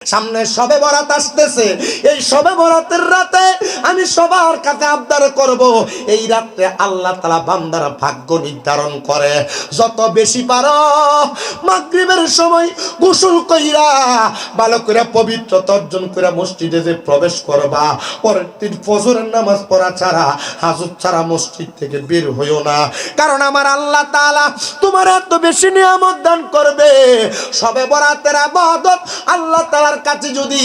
সামনে শবে বরাত আসতেছে। এই শবে বরাতের রাতে আমি সবার কাছে আবদার করব, এই রাতে আল্লাহ তাআলা বান্দার ভাগ্য নির্ধারণ করে। যত বেশি পারো মাগরিবের সময় গোসল কইরা ভালো করে পবিত্রতা অর্জন করে মসজিদে যে প্রবেশ করবা, পরের দিন ফজরের নামাজ পড়া ছাড়া, হাজত ছাড়া মসজিদ থেকে বের হইও না। কারণ আমার আল্লাহ তাআলা তোমার এত বেশি নিয়ামত দান করবে। শবে বরাতের ইবাদত আল্লাহ তাআলার কাছে যদি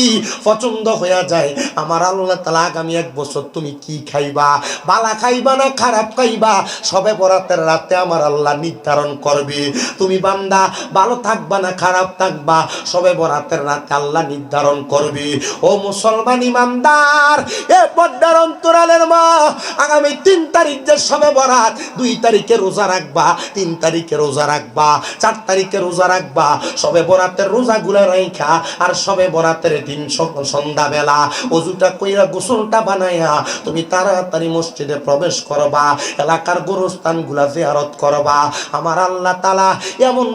পছন্দ হয়ে যায়, আমার আল্লাহ তাআলা আগামী এক বছর তুমি কি খাইবা, বালা খাইবা না খারাপ খাইবা, শবে বরাতের রাতে আমার আল্লাহ নির্ধারণ করবে। তুমি বান্দা ভালো থাকবা না খারাপ থাকবা, শবে বরাতের রাতে আল্লাহ নির্ধারণ করবে। ও মুসলমান ইমানদার, এ পর্দার অন্তরালের মা, আগামী 3 তারিখ যে শবে বরাত, 2 তারিখে রোজা রাখবা, 3 তারিখে রোজা রাখবা, 4 তারিখে রোজা রাখবা। শবে বরাতের রোজাগুলা রাইখা আর শবে বরাতের দিন সন্ধ্যাবেলা ওযুটা কইরা গোসলটা বানাইয়া তুমি তাড়াতাড়ি মসজিদে প্রবেশ করবা, এলাকার গোরস্থানগুলা জিয়ারত করবা। আমার আল্লাহ তাআলা এমন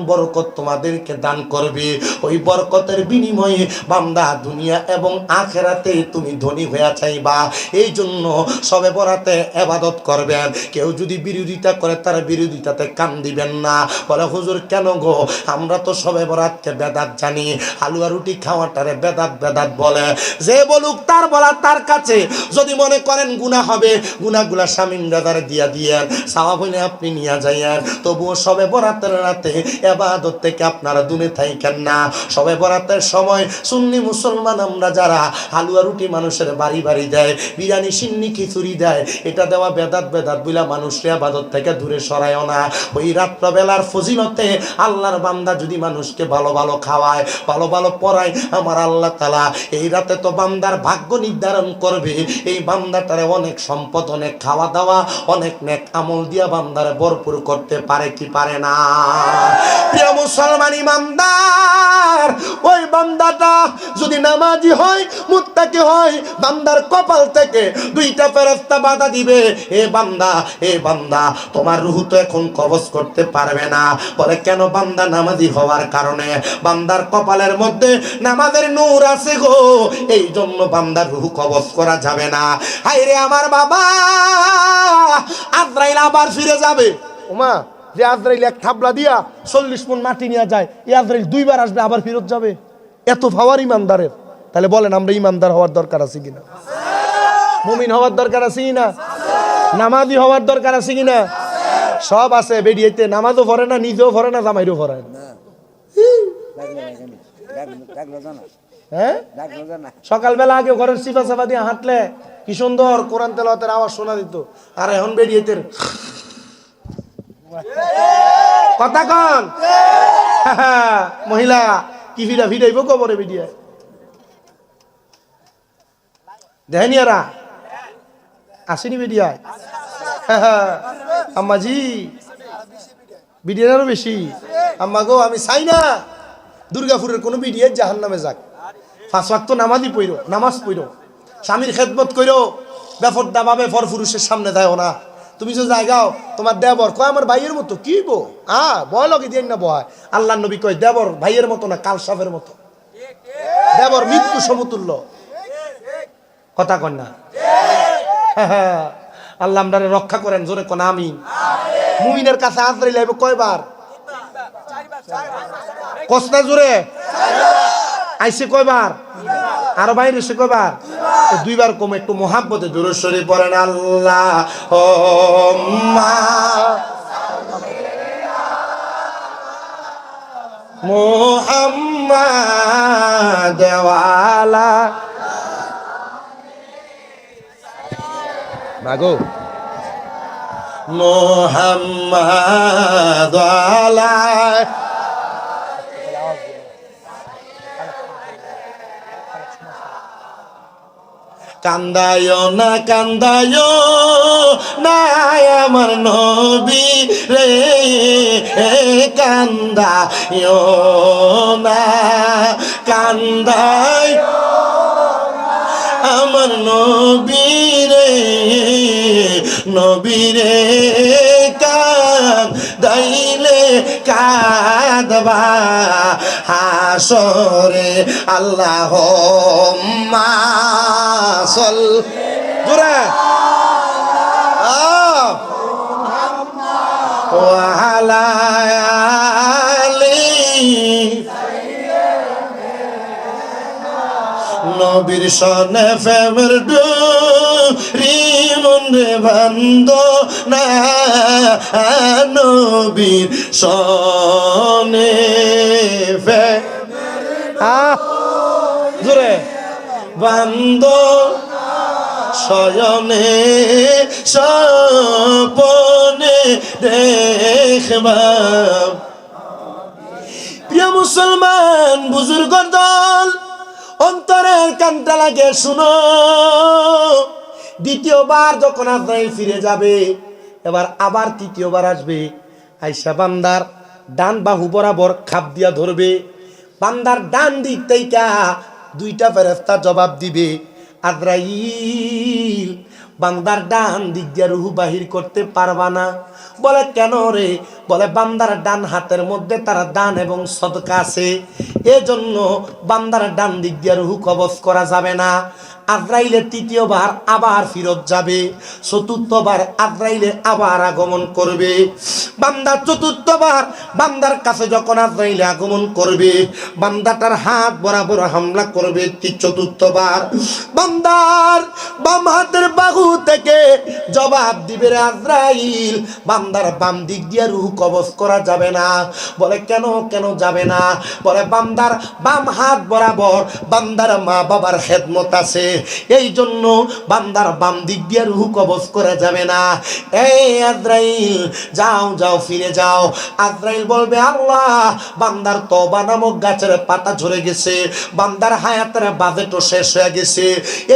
বরকত তোমাদেরকে দান করবে, ওই বরকতের বিনিময়ে বান্দা দুনিয়া এবং আখিরাতে তুমি ধনী হয়ে যাইবা। এই জন্য শবে বরাতে ইবাদত করবেন। কেউ যদি বিরোধিতা করে তার বিরোধিতাতে কান দিবেন না। বলে হুজুর কেন গো, আমরা তো শবে বরাতকে বেদাত জানি, হালুয়া রুটি খাওয়াটারে বেদাত বলে। যে বলুক তার বলা তার কাছে। যদি মনে করেন গুনাহ হবে, গুনাহগুলা শামিম দাদারে দিয়েন, সওয়াব হইলে আপনি নিয়ে যাইয়েন। তবুও শবে বরাতের রাতে ইবাদত থেকে আপনারা দূরে থাকেন না। শবে বরাতের সময় সুন্নি মুসলমান আমরা যারা হালুয়া রুটি মানুষের বাড়ি দেয়, বিরিয়ানি সিন্নি খিচুড়ি দেয়, এটা দেওয়া বেদাত বইলা মানুষের ইবাদত থেকে দূরে সরায়ও না। ওই রাত্রবেলার ফজিলতে আল্লাহর বান্দা যদি মানুষকে ভালো খাওয়ায়, ভালো পড়ায়, আমার আল্লাহ তাআলা এই রাতে তো বান্দার ভাগ্য নির্ধারণ করবে। এই বান্দাটারে অনেক সম্পদ, অনেক খাওয়া দাওয়া, অনেক নেক আমল দিয়া বান্দারে ভরপুর করতে পারে কি পারে না? প্রিয় মুসলমান ইমানদার, ওই বান্দাটা যদি নামাজি হয়, মুত্তাকি হয়, বান্দার কপাল থেকে 2টা ফেরেশতা বাধা দিবে, এ বান্দা তোমার রূহ তো এখন কবজ করতে পারবে না। বলে কেন? বান্দা নামাজি হওয়ার কারণে বান্দার কপালের মধ্যে নামাজের নূর আছে গো, এই জন্য বান্দার রূহ কবজ করা যাবে না। হায়রে আমার বাবা, আজরাইল আবার ফিরে যাবে। ওমা, যে আজরাইল এক থাবলা দিয়া 40 মণ মাটি নিয়ে যায়, এই আজরাইল 2 বার আসবে আবার ফেরত যাবে। এত পাওয়ার ইমানদারের। তাহলে বলেন আমরা ইমানদার হওয়ার দরকার আছে কিনা? মুমিন হওয়ার দরকার আছে কিনা? নামাজি হওয়ার দরকার আছে কিনা? সব আছে। বেরিয়েতে নামাজও পড়ে না, নিজেও পড়ে না, জামাইরও পড়ে না। সকালবেলা আগে ঘরের সিফা সাফা দিয়ে হাঁটলে কি সুন্দর কোরআন তেলাওয়াতের আওয়াজ শোনা দিত। আর এখন বেরিয়েতে কথা কন মহিলা কি ভিড়াইব কবরে বেরিয়ে দেহেনিয়ারা আসেনি বেরিয়ায়। আম্মাজি বিডিয়ারও বেশি। আম্মা গো, আমি চাই না দুর্গাপুরের কোনো বিডিয়ে জাহান্নামে যাক। 5 ওয়াক্ত নামাজ পড়ো, স্বামীর খেদমত করো, বেফরদা ভাবে পরপুরুষের সামনে যাও না। তুমি যে জায়গাও তোমার দেবর কয় আমার ভাইয়ের মতো, কি গো বয় লগে দিয়ে না বয়। আল্লাহ নবী কয় দেবর ভাইয়ের মতো না, কাল সাপের মতো। দেবর মৃত্যু সমতুল্য। কথা কন না? আল্লাহ আমরারে রক্ষা করেন, জোরে কোন আমিন। মুমিনের কাছে আজরাইল আইব কয়বার? 4 কসনা জোরে আইছে কয়বার? আর বাইরে এসে কয়বার? 2 বার। কম একটু মোহাব্বতে দুরূদ শরীফ পড়েন। আল্লাহুম্মা মুহাম্মাদ ওয়া আলা মাগো মুহাম্মাদ ওয়া আলা কান্দায়ো না আমার নবী রে, কান্দায়ো না আমার নবী রে, কান্দাইলে কাঁদবা হাসরে আল্লাহুম্মা সাল্লি জোরে ওয়া আলা আলি নবীর সনে ফেমের ডুরি মনে বান্ধ না নবীর সনে ফে জোরে বান্ধ শয়নে স্বপনে দেখবা। প্রিয় মুসলমান বুজুর্গর দল, অন্তরের কানটা লাগে শুনো। দ্বিতীয়বার যখন আজরাইল ফিরে যাবে, এবার আবার তৃতীয়বার আসবে, আইসা বান্দার ডান বাহু বরাবর খাপ দিয়া ধরবে। বান্দার ডান দিক থেকে দুইটা ফেরেশতা জবাব দিবে, আজরাইল বান্দার ডান দিক দিয়ে রূহ বাহির করতে পারবা না। বলে কেন রে? বলে বান্দার ডান হাতের মধ্যে তার দান এবং সদকা আছে, এজন্য বান্দার ডান দিক দিয়ে রূহ কবজ করা যাবে না। আজরাইলে তৃতীয়বার আবার ফিরত যাবে, চতুর্থবার আজরাইলে আবার আগমন করবে। বান্দা চতুর্থবার বান্দার কাছে যখন আজরাইলে আগমন করবে, বান্দাটার হাত বরাবর হামলা করবে। চতুর্থবার বান্দার বাম হাতের বাহু থেকে জবাব দিবে আজরাইল, বান্দার বাম দিক দিয়ে রূহ কবজ করা যাবে না। বলে কেন কেন যাবে না? বলে বান্দার বাম হাত বরাবর বান্দার মা বাবার খেদমত আছে, এই জন্য বান্দার বাম দিক দিয়ে রূহ কবজ করা যাবে না। এই আজরাইল যাও যাও ফিরে যাও। আজরাইল বলবে আল্লাহ, বান্দার তওবা নামক গাছের পাতা ঝরে গেছে, বান্দার হায়াতের বাজেটও শেষ হয়ে গেছে।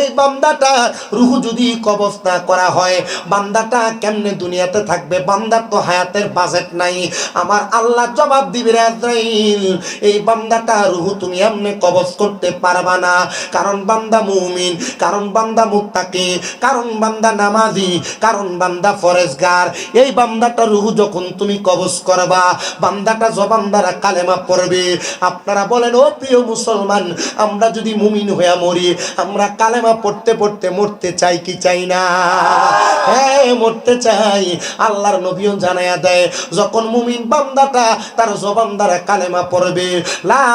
এই বান্দাটা রূহ যদি কবজ না করা হয়, বান্দাটা কেমনে দুনিয়াতে থাকবে? বান্দার তো হায়াতের বাজেট নাই। আমার আল্লাহ জবাব দিবে আজরাইল, এই বান্দাটা রূহ তুমি এমনে কবজ করতে পারবা না, কারণ বান্দা মুমিন, কারণ বান্দা মুত্তাকি, কারণ বান্দা নামাজি, কারণ বান্দা ফরেজগার। এই বান্দাটা রূহ যখন তুমি কবজ করবা, বান্দাটা জবান দ্বারা কালেমা পড়বে। আপনারা বলেন ও প্রিয় মুসলমান, আমরা যদি মুমিন হয়ে মরি, আমরা কালেমা পড়তে পড়তে মরতে চাই কি চাই না? হ্যাঁ মরতে চাই। আল্লাহর নবীও জানায়া দেয়, যখন মুমিন বান্দাটা তার জবান দ্বারা কালেমা পড়বে, লা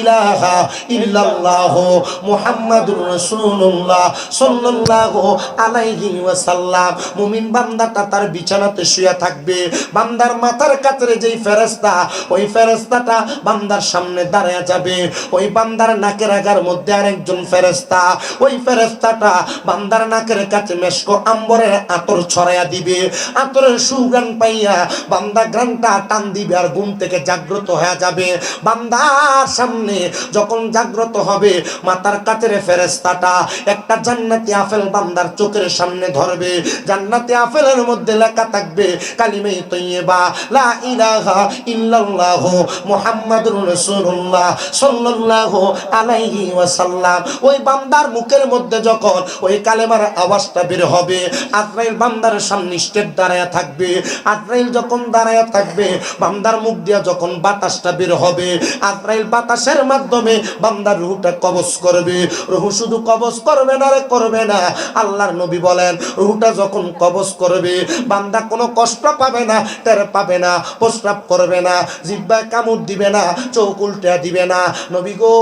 ইলাহা ইল্লাল্লাহু মুহাম্মাদুর রাসূলুল্লাহ সাল্লাল্লাহু আলাইহি ওয়াসাল্লাম, মুমিন বান্দাটা তার বিছানাতে শুয়ে থাকবে। বান্দার মাথার কাছে যেই ফেরেশতা, ওই ফেরেশতাটা বান্দার সামনে দাঁড়ায়া যাবে। ওই বান্দার নাকের আগার মধ্যে আরেকজন ফেরেশতা, ওই ফেরেশতাটা বান্দার নাকের কাছে মেশক আম্বরের আতর ছড়াইয়া দিবে। আতরের সুঘ্রাণ পাইয়া বান্দা ঘ্রাণটা টান দিবে আর ঘুম থেকে জাগ্রত হয়ে যাবে। বান্দার সামনে যখন জাগ্রত হবে, মাথার কাছের ফেরেশতাটা একটা জান্নাতি আপেল বান্দার চোখের সামনে ধরবে। জান্নাতি আপেলের মধ্যে লেখা থাকবে কালিমে তৈয়বা, লা ইলাহা ইল্লাল্লাহু মুহাম্মাদুর রাসূলুল্লাহ সাল্লাল্লাহু আলাইহি ওয়াসাল্লাম। ওই বান্দার মুখের মধ্যে যখন ওই কালেমার আওয়াজটা বের হবে, আজরাইল বান্দার সামনে স্টেপ দাঁড়ায়া থাকবে। আজরাইল যখন দাঁড়ায়া থাকবে, বান্দার মুখ দিয়ে যখন বাতাসটা বের হবে, আজরাইল বাতাসের মাধ্যমে বান্দার রূহটা কবজ করবে। রূহ শুধু কবজ করবে না রে, করবে না। আল্লাহর নবী বলেন, রূহটা যখন কবজ করবে, বান্দা কোনো কষ্ট পাবে না, টের পাবে না, প্রস্রাব করবে না, জিহ্বায় কামড় দিবে না, চোখ উল্টা দিবে না। নবী গো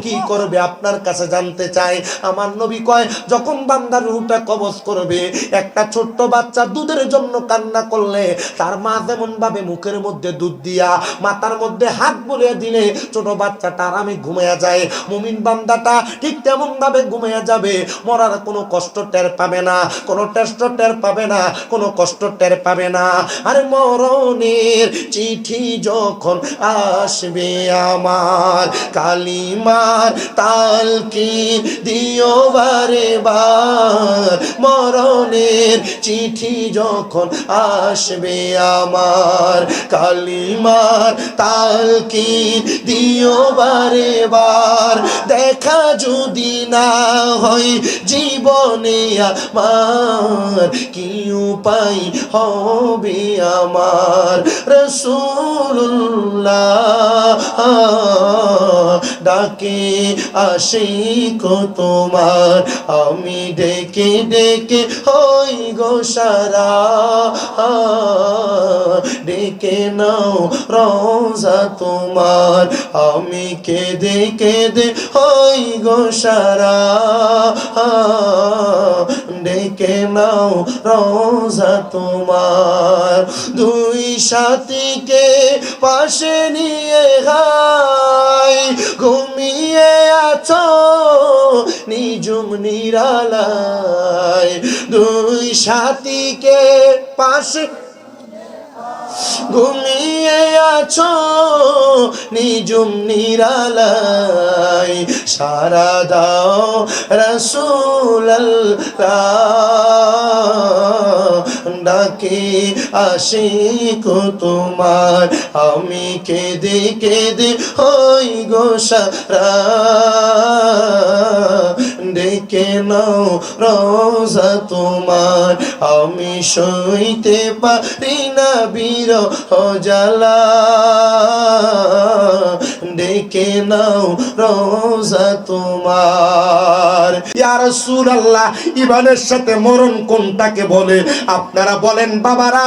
কি করবে আপনার কাছে জানতে চাই। আমার নবী কয়, যখন বান্দার রূহটা কবজ করবে, একটা ছোট্ট বাচ্চা দুধের জন্য কান্না করলে তার মা যেমন ভাবে মুখের মধ্যে দুধ দিয়া মাথার মধ্যে হাত বুলিয়ে দিলে ছোট বাচ্চাটা আরামে ঘুমিয়ে যায়, মুমিন বান্দাটা ঠিক তেমন ভাবে ঘুমিয়ে যাবে। মরার কোনো কষ্ট টের পাবে না, কোনো টেস্ট টের পাবে না, কোনো কষ্ট টের পাবে না। আরে মরণের চিঠি যখন আসবে আমার, কালিমার তালকিন দিও বারে বার, মরণের চিঠি যখন আসবে আমার, কালিমার তালকিন দিও বারে বার, দেখা যদি না হয় জীবনে আমার, কি উপায় হবে আমার। রাসূলুল্লাহ ডাকে আশিক তোমার, আমি ডেকে ডেকে হই গো সারা, ডেকে নাও রোজা তোমার, আমি কেঁদে কেঁদে হই গো সারা, ডেকে নাও রোজা তোমার। দুই সাথীকে পাশে নিয়ে গাই, ঘুমিয়ে আছো নিজুম নিরালায়, দুই সাথীকে পাশে ঘুমিয়ে আছো নিজুম নিরালায়, সারা দাও রাসূলুল্লাহ ডাকে আশিক তোমার, আমি কেঁদে কেঁদে হই গো সারা, ডেকে নাও রোজা তোমার, আমি সইতে পারি না বিরহ জ্বালা, ডেকে নাও রোজা তোমার। ইয়া রাসূলুল্লাহ, ইমানের সাথে মরণ কোনটাকে বলে আপনারা বলেন বাবারা?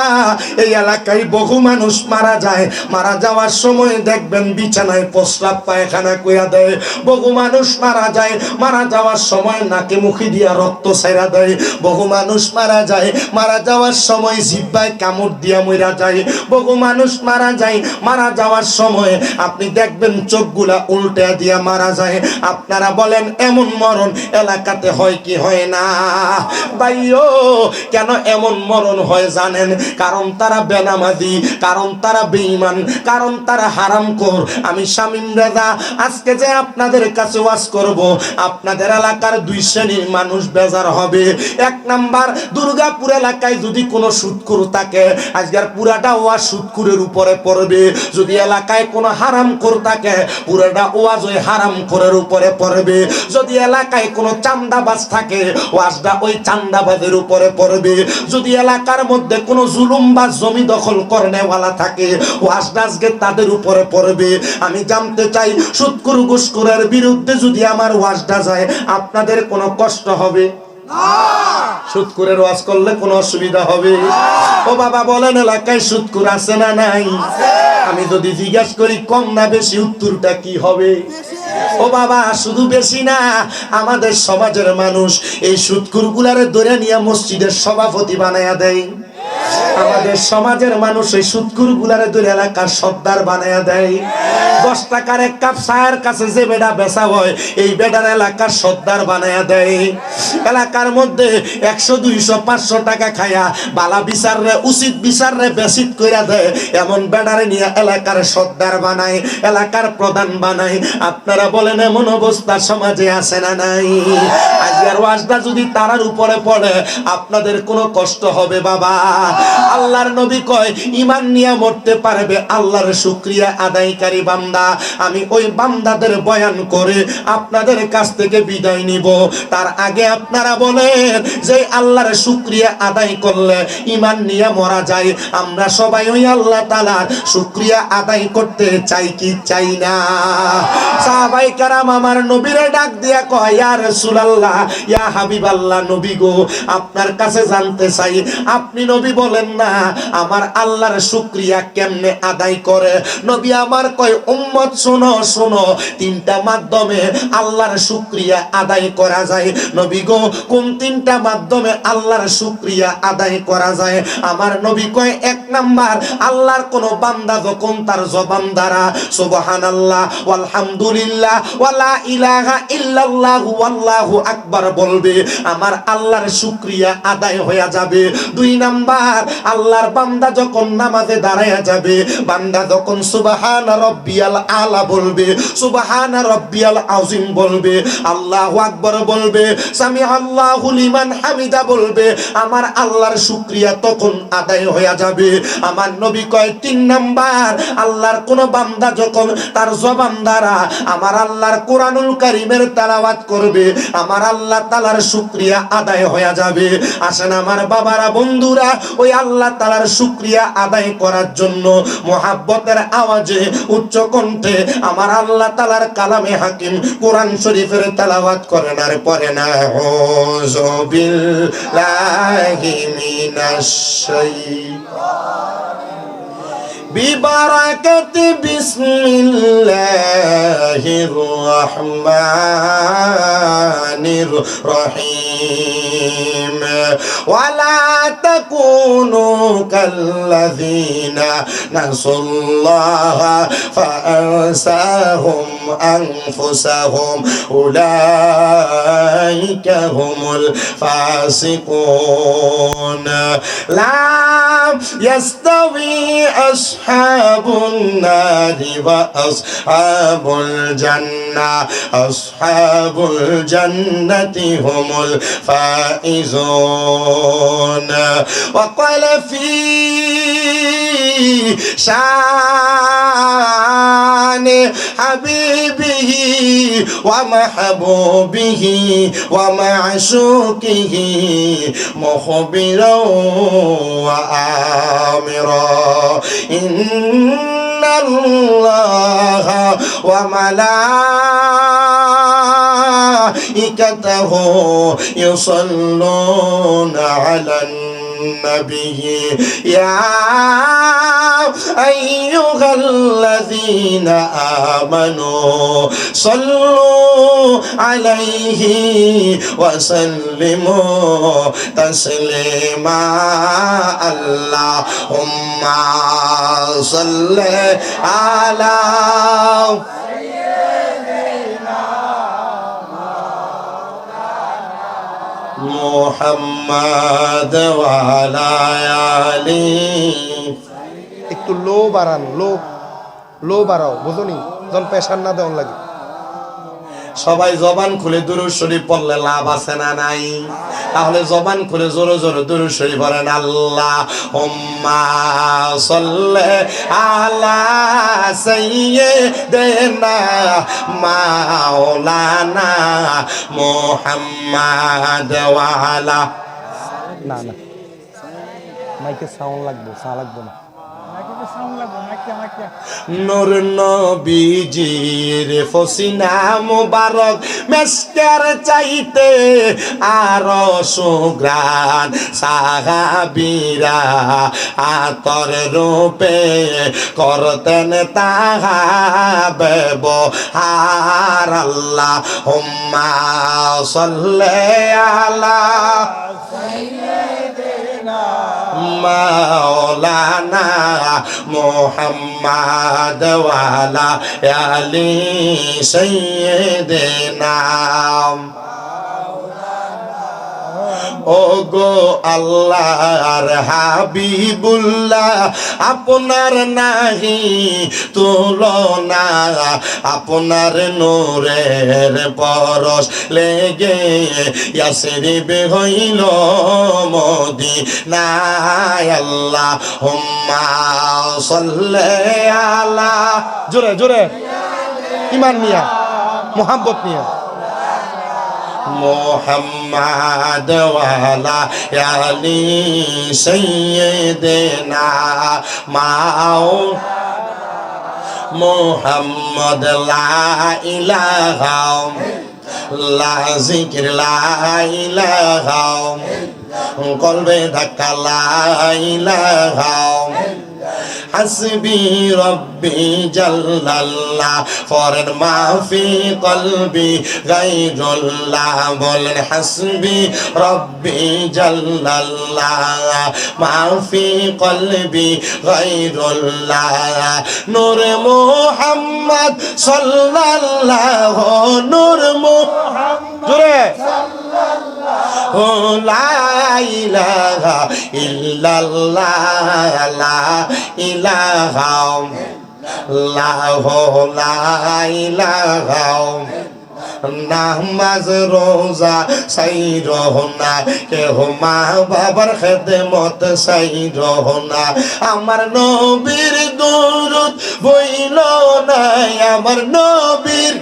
এই এলাকায় বহু মানুষ মারা যায়, মারা যাওয়ার সময় দেখবেন বিছানায় প্রস্রাব পায়খানা কইরা দেয়, বহু মানুষ মারা যায়, মারা যাওয়ার সময় নাকে মুখে দিয়া রক্ত ছেড়া দেয়, বহু মানুষ মারা যায়, মারা যাওয়ার সময় জিহ্বায় কামড় দিয়া মইরা যায়, বহু মানুষ মারা যায়, মারা যাওয়ার সময় আপনি দেখবেন চোখগুলা উল্টে দিয়া মারা যায়। আপনারা বলেন এমন মরণ এলাকাতে হয় কি হয় না? ভাইও, কেন এমন মরণ হয় জানেন? কারণ তারা বেনামাজি, কারণ তারা বেঈমান, কারণ তারা হারামখোর। আমি শামীম রেজা আজকে যে আপনাদের কাছে ওয়াজ করব, আপনাদের এলাকার দুই শ্রেণীর মানুষ বেজার হবে। এক নাম্বার, দুর্গাপুর এলাকায় যদি কোনো সুদখোর থাকে, আজকের পুরাটা ওয়াজ সুদখোরের উপরে পড়বে। যদি এলাকায় কোনো হারামখোর থাকে, পুরাটা ওয়াজ ওই হারামখোরের উপরে পড়বে। যদি এলাকায় কোনো চান্দাবাজ থাকে, ওয়াজটা ওই চান্দাবাজের উপরে পড়বে। যদি এলাকার মধ্যে কোনো জুলুম বা জমি দখল করনেওয়ালা থাকে, ওয়াজটা আজকে তাদের উপরে পড়বে। আমি জানতে চাই, সুদখোর ঘুষখোরের বিরুদ্ধে যদি আমার ওয়াজটা যায়, আপনাদের কোনো কষ্ট হবে? সুদখোরের ওয়াজ করলে কোনো অসুবিধা হবে? ও বাবা বলেন, এলাকায় সুদখোর আছে না নাই? আমি যদি জিজ্ঞাসা করি কম না বেশি, উত্তরটা কি হবে? ও বাবা, শুধু বেশি না, আমাদের সমাজের মানুষ এই সুদখোর গুলারে ধরে নিয়ে মসজিদের সভাপতি বানায়া দেয়। আমাদের সমাজের মানুষ এই সুদখোর গুলারে ধরে এলাকার সর্দার বানায়া দেয়। 10 টাকার এক কাপ চায়ের কাছে যে বেটা বেচা হয়, এই বেটার এলাকার সর্দার বানায়া দেয়। এলাকার মধ্যে 100, 200, 500 টাকা খায়া বালা বিচার রে, উচিত বিচার রে বেসিত কইরা দেয়, এমন বেটারে নিয়ে এলাকার সর্দার বানায়, এলাকার প্রধান বানায়। আপনারা বলেন এমন অবস্থা সমাজে আছে না নাই? আজকের ওয়াজটা যদি তারার উপরে পড়ে, আপনাদের কোনো কষ্ট হবে বাবা? আল্লাহর নবী কয়, ঈমান নিয়ে মরতে পারবে আল্লাহর শুকরিয়া আদায়কারী বান্দা। আমি ওই বান্দাদের বয়ান করে আপনাদের কাছ থেকে বিদায় নিব। তার আগে আপনারা বলেন যে আল্লাহর শুকরিয়া আদায় করলে ঈমান নিয়ে মরা যায়। আমরা সবাই ওই আল্লাহ তাআলার শুকরিয়া আদায় করতে চাই কি চাই না? সাহাবায়ে কেরাম আমার নবীরে ডাক দিয়া কয়, ইয়া রাসূলুল্লাহ, ইয়া হাবিবাল্লাহ, নবী গো, আপনার কাছে জানতে চাই, আপনি নবী বলেন না আমার আল্লাহর শুকরিয়া কেমনে আদায় করে? নবী আমার কয়, উম্মত শোনো শোনো, 3টা মাধ্যমে আল্লাহর শুকরিয়া আদায় করা যায়। নবী গো, কোন 3টা মাধ্যমে আল্লাহর শুকরিয়া আদায় করা যায়? আমার নবী কয়, 1 নাম্বার, আল্লাহর কোন বান্দা যখন তার জবান দ্বারা সুবহানাল্লাহ আলহামদুলিল্লাহ ওয়ালা ইলাহা ইল্লাল্লাহ আল্লাহু আকবার বলবে, আমার আল্লাহর শুকরিয়া আদায় হয়ে যাবে। 2 নাম্বার, নাম্বার, আল্লাহর বান্দা যখন নামাজে দাঁড়ায়া যাবে, বান্দা যখন সুবহানা রাব্বিয়াল আলা বলবে, সুবহানা রাব্বিয়াল আযীম বলবে, আল্লাহু আকবার বলবে, সামি আল্লাহু লিমান হামিদা বলবে, আমার আল্লাহর শুকরিয়া তখন আদায় হয়ে যাবে। আমার নবী কয় 3 নাম্বার, আল্লাহর কোন বান্দা যখন তার জবান দ্বারা আমার আল্লাহর কোরআনুল কারীমের তেলাওয়াত করবে, আমার আল্লাহ তাআলার শুকরিয়া আদায় হয়ে যাবে। আসেন আমার বাবারা, বন্ধুরা, ওই আল্লাহ তাআলার শুকরিয়া আদায় করার জন্য মুহাব্বতের আওয়াজে উচ্চ কণ্ঠে আমার আল্লাহ তাআলার কালামে হাকিম কোরআন শরীফের তেলাওয়াত করেন আর পড়েন আউযু বিল্লাহি মিনাশ শাইতানির বিবারাকাতি বিসমিল্লাহির রহমানির রহিম ওয়ালা তাকুনু কাল্লাযীনা নাসুল্লাহা ফাআনসাহুম আনফুসাহুম উলাইকা হুমুল ফাসিকুন লা ইয়াস্তাবি আসহাবুন নারি ওয়া আসহাবুল জান্নাহ আসহাবুল জান্নাতি হুমুল ফাইজুন ওয়া ক্বালা ফি শানি হাবিবিহি ওয়া মাহবুবিহি ওয়া মা'শুকিহি মুখবিরাও ওয়া আমিরা ইন্নাল্লাহা ওয়া মালাইকাতাহু ইউসাল্লুনা আলান النبي يا أيها الذين آمنوا صلوا عليه وسلموا تسليما اللهم صل على মুহাম্মাদ ওয়া আলা আলিহি। একটু লো বাড়ান, লো বাড়াও, বুঝুনি যখন প্রেশার না দেওয়ার লাগে। সবাই জবান খুলে দুরূদ শরীফ পড়লে লাভ আছে না নাই? তাহলে জবান খুলে জোরে জোরে দুরূদ শরীফ পড়েন। আল্লাহুম্মা সাল্লি আলা সাইয়্যিদিনা মাওলানা মুহাম্মাদ ওয়া আলা। না মাইকে সাউন্ড লাগবে, লাগবে না। নূর নবীজির ফসিনা মুবারক মেসকের চাইতে আরো সুগ্রান, সাহাবীরা আতর রূপে করতেন তাহা ব্যবহার। আল্লাহুম্মা সাল্লি আলা মাওলানা মুহাম্মাদ ওয়া আলা আলি সাইয়্যিদিনা। ও গো আল্লাহর হাবিবুল্লাহ, আপনার নাহি তুলনা, আপনার নূরের পরশ লেগে ইয়াসরিব হইল মদিনায়। আল্লাহুম্মা সাল্লি আলা, জোরে জোরে ঈমান নিয়া, মুহাব্বত নিয়া, মুহাম্মাদ ওয়া আলা আলি সাইয়্যিদিনা মুহাম্মদ। লা ইলাহা লা যিকর লা ইলাহা, কলবে ধাক্কা লা ইলাহা, হাসবি রব্বি জাল্লাল্লাহ, ফরেন মাফি কলবি গায়রুল্লাহ, বলেন হাসবি রব্বি জাল্লাল্লাহ, মাফি কলবি গায়রুল্লাহ। নূর মুহাম্মদ সাল্লাল্লাহু, নূর মুহাম্মদ জোরে ও লা ইলাহা ইল্লাল্লাহ লা ইলাহা লা ইলাহা নামাজ রোজা সাইরহ না কেহ মা বাবার খেদমত সাইরহ না আমার নবীর দুরূদ বইল না আমার নবীর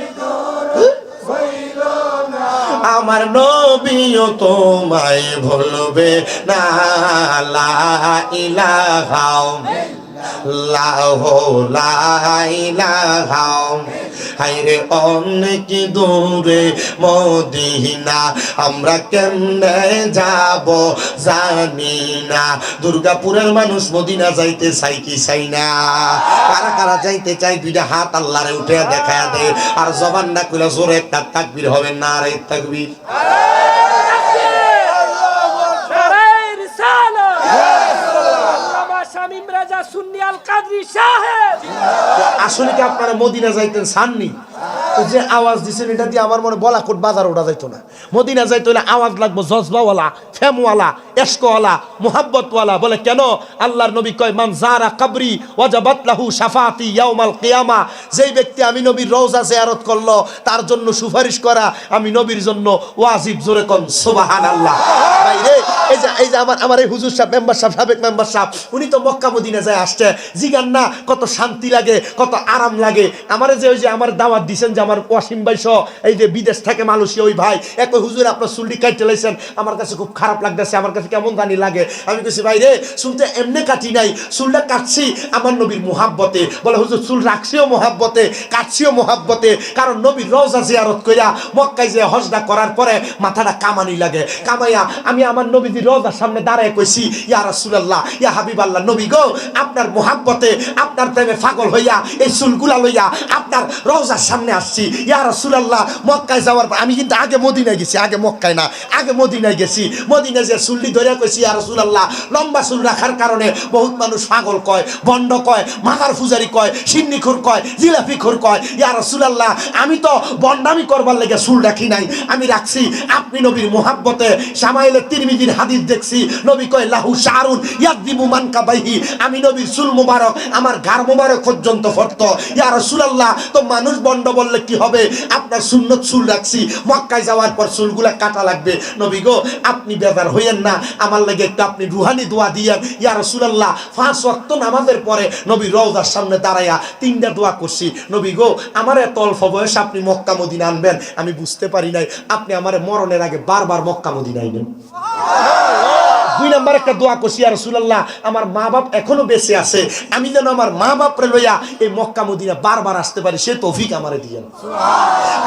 আমার নবীও তোমায় ভুলবে না লা ইলাহা লা ইলাহা হায়রে অনেক দূরে মদিনা আমরা কেমনে যাব জানি না দুর্গাপুরের মানুষ মদিনা যাইতে চাই কি চাই না কারা কারা যাইতে চাই দুইটা হাত আল্লাহরে উঠে দেখায় দে আর জবান না কইলে জোরে একটা তাকবীর হবে না রে তাকবীর আসলে কি আপনারা মদিনা যাইতেন চাননি যে আওয়াজ দিচ্ছেন এটা দিয়ে আমার মনে বলাকোট বাজার ওঠা যাইতো না মদিনা যাইতে হলে আওয়াজ লাগবো জজবাওয়ালা ফেমওয়ালা এশকওয়ালা মুহাব্বতওয়ালা বলে কেন আল্লাহর নবী কয় মান যারা কবরি ওয়াজাবাত লাহু শাফাআতি ইয়াউমাল কিয়ামা যেই ব্যক্তি আমি নবীর রওজা জিয়ারত করলো তার জন্য সুপারিশ করা আমি নবীর জন্য ওয়াজিব জোরে কোন সুবহানাল্লাহ ভাই রে এই যে আমার এই হুজুর সাহেব মেম্বার সাহেব সাবেক মেম্বার সাহেব উনি তো মক্কা মদিনা যায় আসছে জিগান না কত শান্তি লাগে কত আরাম লাগে আমারে যে ওই যে আমার দাওয়াত দিবেন যে আমার ওয়াসিম ভাই সহ এই যে বিদেশ থেকে মালয়েশিয়া ওই ভাই একই হুজুর আপনার চুলটি কাটতে লাইছেন আমার কাছে খুব খারাপ লাগতেছে আমার কাছে কেমন জানি লাগে আমি কইছি ভাই রে চুলটা এমনি কাটি নাই চুলটা কাটছি আমার নবীর মুহাব্বতে বলে হুজুর চুল রাখছিও মুহাব্বতে কাটছিও মুহাব্বতে কারণ নবীর রওজা জিয়ারত কইরা মক্কায় যে হজটা করার পরে মাথাটা কামানি লাগে কামাইয়া আমি আমার নবীর রওজার সামনে দাঁড়ায় কইছি ইয়া রাসূলুল্লাহ ইয়া হাবিবাল্লাহ নবী গো আপনার মুহাব্বতে আপনার প্রেমে পাগল হইয়া এই চুলগুলা লইয়া আপনার রওজার সামনে আসছি ইয়া রাসূলুল্লাহ মক্কায় যাওয়ার পর আমি কিন্তু আগে মদিনায় গেছি আগে মক্কায় না আগে মদিনায় গেছি মদিনায় যে চুলটি ধরে কইছি ইয়া রাসূলুল্লাহ লম্বা চুল রাখার কারণে বহুত মানুষ পাগল কয় বন্ড কয় মাথার পূজারি কয় সিন্নিখোর কয় জিলাপিখোর কয় ইয়া রাসূলুল্লাহ আমি তো বন্ডামি করবার লাগি চুল রাখি নাই আমি রাখছি আপনি নবীর মুহাব্বতে শামাইলে তিরমিজির হাদিস দেখছি নবী কয় লাহু শারুন ইয়াদিবু মানকাবাইহি আমি নবীর চুল মুবারক আমার ঘাড় মুবারক পর্যন্ত ফরত ইয়া রাসূলুল্লাহ তো মানুষ বন্ড বললে কি হবে আপনার সুন্নত চুল রাখছি মক্কায় যাওয়ার পর চুলগুলা কাটা লাগবে নবী গো আপনি বেজার হইয়েন না আমার লাগে একটু আপনি রুহানি দোয়া দিয়েন ইয়া রাসূলুল্লাহ 5 ওয়াক্ত নামাজের পরে নবী রওজার সামনে দাঁড়ায়া 3টা দোয়া করছি নবী গো আমার এত অল্প বয়স আপনি মক্কা মদিনা আনবেন আমি বুঝতে পারি নাই আপনি আমার মরণের আগে বারবার মক্কা মদিনা আইবেন 2 নাম্বার একটা দোয়া করছি ইয়া রাসূলুল্লাহ আমার মা বাপ এখনো বেঁচে আছে আমি যেন আমার মা বাপরে লইয়া এই মক্কা মদিনা বারবার আসতে পারি সে তৌফিক আমারে দিয়েন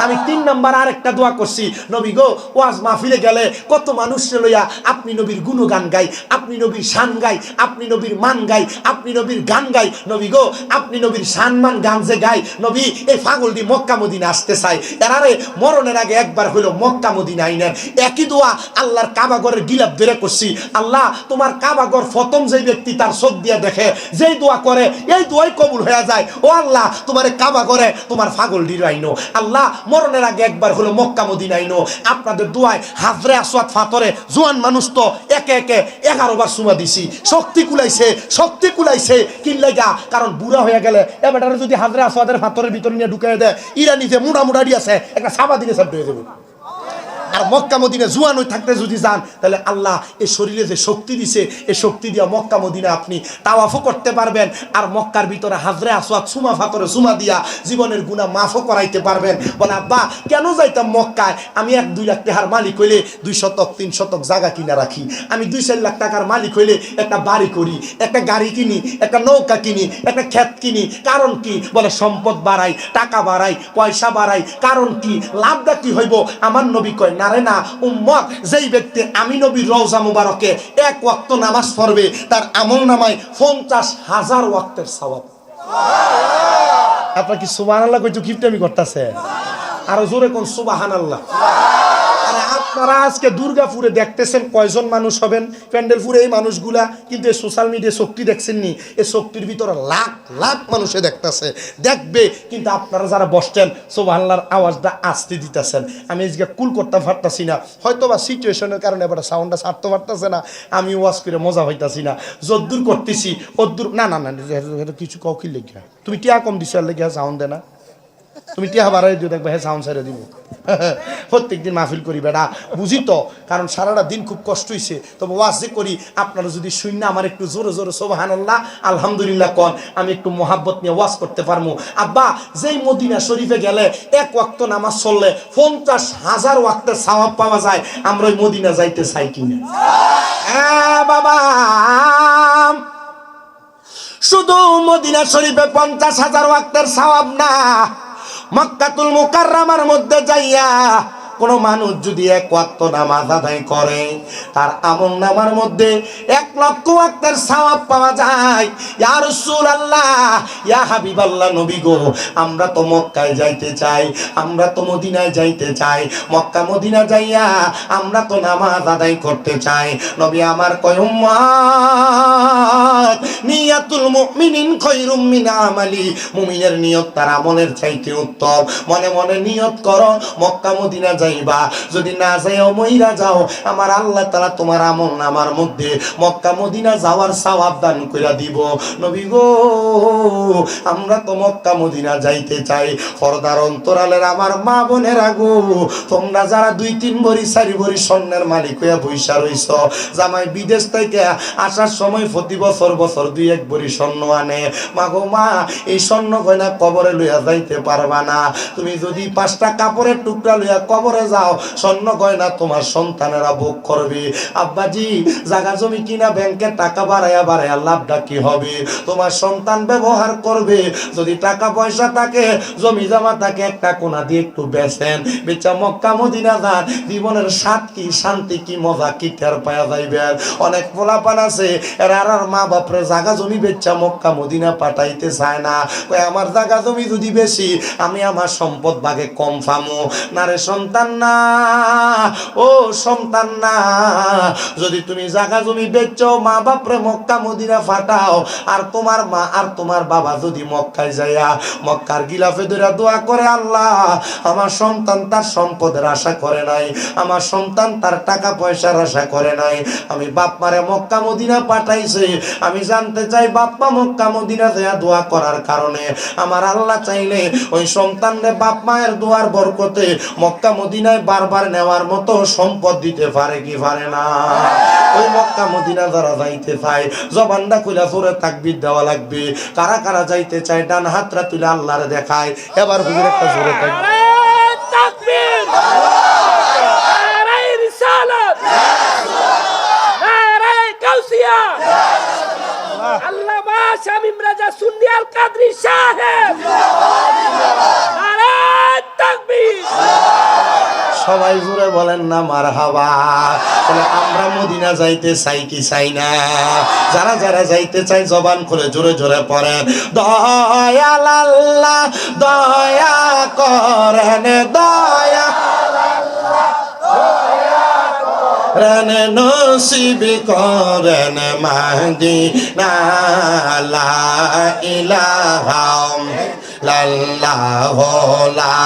আমি 3 নাম্বার আরেকটা দোয়া করছি নবী গো ওয়াজ মাহফিলে গেলে কত মানুষরে লইয়া আপনি নবীর গুণগান গাই আপনি নবীর শান গাই আপনি নবীর মান গাই আপনি নবীর গান গাই নবী গো আপনি নবীর শান মান গান যে গাই নবী এই পাগলটি মক্কা মদিনা আসতে চাই এরারে মরণের আগে একবার হলো মক্কা মদিনা আইনেন একই দোয়া আল্লাহর কাবা ঘরের গিলাফ ধরে করছি আল্লাহ তোমার কাবা ঘর প্রথম যে ব্যক্তি তার চোখ দিয়ে দেখে যেই দোয়া করে এই দোয়াই কবুল হয়ে যায় ও আল্লাহ তোমার কাবা ঘরে তোমার পাগলটি আইনো আল্লাহ মরণের আগে একবার হলো মক্কা মদিনা আইনো আপনাদের দোয়ায় হাজরে আসওয়াদ ফাতরে জোয়ান মানুষ তো একে একে 11 বার সুমা দিছি শক্তি কুলাইছে কি লাগা কারণ বুড়া হয়ে গেলে এবারে যদি হাজরে আসওয়াদের ফাতরের ভিতর নিয়ে ঢুকায় দেয় ইরানি যে মুড়া দিয়েছে একটা সাবা দিকে সব হয়ে যাবে আর মক্কা মদিনা জুয়ান হয়ে থাকতে যদি যান তাহলে আল্লাহ এই শরীরে যে শক্তি দিছে এই শক্তি দিয়া মক্কা মদিনা আপনি তাওয়াফও করতে পারবেন আর মক্কার ভিতরে হাজরে আসওয়াদ সুমা ফাতরে সুমা দিয়া জীবনের গুনাহ মাফও করাইতে পারবেন বলে আব্বা কেন যাইতাম মক্কায় আমি 1-2 লাখ টাকার মালিক হইলে 2 শতক 3 শতক জায়গা কিনা রাখি আমি 2-4 লাখ টাকার মালিক হইলে একটা বাড়ি করি একটা গাড়ি কিনি একটা নৌকা কিনি একটা ক্ষেত কিনি কারণ কি বলে সম্পদ বাড়াই টাকা বাড়াই পয়সা বাড়াই কারণ কি লাভটা কি হইব আমার নবী কয় নারে না উম্মত যেই ব্যক্তি আমি নবীর রওজা মুবারকে 1 ওয়াক্ত নামাজ পড়বে তার আমলনামায় 50,000 ওয়াক্তের সওয়াব আপনারা কি সুবহানাল্লাহ কইতো কিপটামি করতেছে আরো জোরে কোন সুবহানাল্লাহ আরে আপনারা আজকে দুর্গাপুরে দেখতেছেন কয়জন মানুষ হবেন প্যান্ডেলপুরে এই মানুষগুলা, কিন্তু এই সোশ্যাল মিডিয়া শক্তি দেখছেননি, এই শক্তির ভিতরে লাখ লাখ মানুষে দেখতেছে দেখবে, কিন্তু আপনারা যারা বসছেন সুবহানাল্লাহর আওয়াজটা আসতে দিতেছেন। আমি আজকে কুল করতে পারতাছি না, হয়তো বা সিচুয়েশনের কারণে এবার সাউন্ডটা ছাড়তে পারতেছে না, আমি ওয়াজ করে মজা হইতাছি না, যদ্দূর করতেছি ওদ্দূর না না না কিছু কাউকে লেগে তুমি টিয়া কম দিছো আর লেগে সাউন্ড দে না, তুমি টিয়া বাড়াই দিও দেখবে হ্যাঁ সাউন্ড ছেড়ে দিব। প্রত্যেকদিন মাহফিল করি বেটা, বুঝি তো, কারণ সারাটা দিন খুব কষ্ট হয়েছে, তবে ওয়াজ যে করি আপনারা যদি শুনে আমার একটু জোরে জোরে সুবহানাল্লাহ আলহামদুলিল্লাহ কন, আমি একটু মোহাব্বত নিয়ে ওয়াজ করতে পারবো। আব্বা যেই মদিনা শরীফে গেলে এক ওয়াক্ত নামাজ চললে 50,000 ওয়াক্তের সওয়াব পাওয়া যায়, আমরা ওই মদিনা যাইতে চাই কিনা? হ্যাঁ বাবা, শুধু মদিনা শরীফে 50,000 ওয়াক্তের সওয়াব না, মক্কাতুল মুকাররমার মধ্যে যাইয়া কোন মানুষ যদি এক ওয়াক্ত নামাজ আদায় করে তার আমল নামার মধ্যে 1 লক্ষ ওয়াক্তের সওয়াব পাওয়া যায়। ইয়া রাসূলুল্লাহ, ইয়া হাবিবাল্লাহ, নবী গো, আমরা তো মক্কায় যাইতে চাই, আমরা তো মদিনায় যাইতে চাই, মক্কা মদিনা যাইয়া আমরা তো নামাজ আদায় করতে চাই। নবী আমার কয় উম্মত, নিয়াতুল মুমিনিন খায়রুম মিন আমালি, মুমিনের নিয়ত তার আমলের চাইতে উত্তম। মনে মনে নিয়ত করো মক্কা মদিনা যাইবা, যদি না যাইও মইরা যাও, আমার আল্লাহ তাআলা তোমার আমল নামার মধ্যে মক্কা মদিনা যাওয়ার সওয়াব দান কইরা দিব। নবী গো, আমরা তো মক্কা মদিনা যাইতে চাই। পর্দার অন্তরালের আমার মা বোনেরা গো, তোমরা যারা 2-3 ভরি 4 ভরি স্বর্ণের মালিক হইয়া বইসা রইছ, জামাই বিদেশ থেকে আসার সময় প্রতি বছর 2-1 ভরি স্বর্ণ আনে, মা গো মা, এই স্বর্ণ গয়না কবরে লইয়া যাইতে পারবা না। তুমি যদি 5টা কাপড়ের টুকরা লইয়া কবরে যাও, স্বর্ণ গয়না তোমার সন্তানেরা ভোগ করবে। আব্বাজি, জায়গা জমি কিনা ব্যাংকে টাকা বাড়াইয়া বাড়াইয়া লাভটা কি হবে? তোমার সন্তান ব্যবহার করবে। যদি টাকা পয়সা থাকে, জমি জমা থাকে, একটা কোনা দিয়ে একটু বেচেন, বেচা মক্কা মদিনা যান, জীবনের স্বাদ কি, শান্তি কি, মজা কি টের পাওয়া যাইবেন। অনেক পোলাপান আছে এরা আর মা বাপরে জায়গা জমি বেচা মক্কা মদিনা পাঠাইতে চায় না, কয় আমার জায়গা জমি যদি বেশি আমি আমার সম্পদ ভাগে কম পামু। না রে সন্তান না, ও সন্তান না, যদি তুমি জায়গা জমি বেচো, মা বাপরে মক্কা মদিনা পাঠাও, আর তোমার মা আর তোমার বাবা যদি মক্কায় যাইয়া মক্কার গিলাফে ধরে দোয়া করে, আল্লাহ আমার সন্তান তার সম্পদের আশা করে নাই, আমার সন্তান তার টাকা পয়সার আশা করে নাই, আমি বাপ মারে মক্কা মদিনা পাঠাইছে, আমি জানতে চাই বাপ মা মক্কা মদিনা যাইয়া দোয়া করার কারণে আমার আল্লাহ চাইলে ওই সন্তানরে বাপ মায়ের দোয়ার বরকতে মক্কা মদিনায় বারবার নেওয়ার মতো সম্পদ দিতে পারে কি পারে না? ওই মক্কা মদিনা যারা যাইতে চায়, জবানটা খুলে জোরে তাকবীর দেওয়া লাগবে। কারা কারা যাইতে চায় ডান হাতটা তুলে আল্লাহরে দেখায়। এবার হুজুর একটা জোরে তাকবীর, নারে রিসালাত, নারে গাউসিয়া, আল্লামা শামীম রাজা সুন্নি আল কাদরি সাহেব, নারে তাকবীর। সবাই জোরে বলেন না মারহাবা। তাহলে আমরা মদিনা যাইতে চাই কি চাই না? যারা যারা যাইতে চাই জবান খুলে জোরে জোরে পড়েন, দয়াল আল্লাহ দয়া করেন, দয়া রন নসিব করেন মদিনা, লা ইলাহা ইল্লাল্লাহ, লা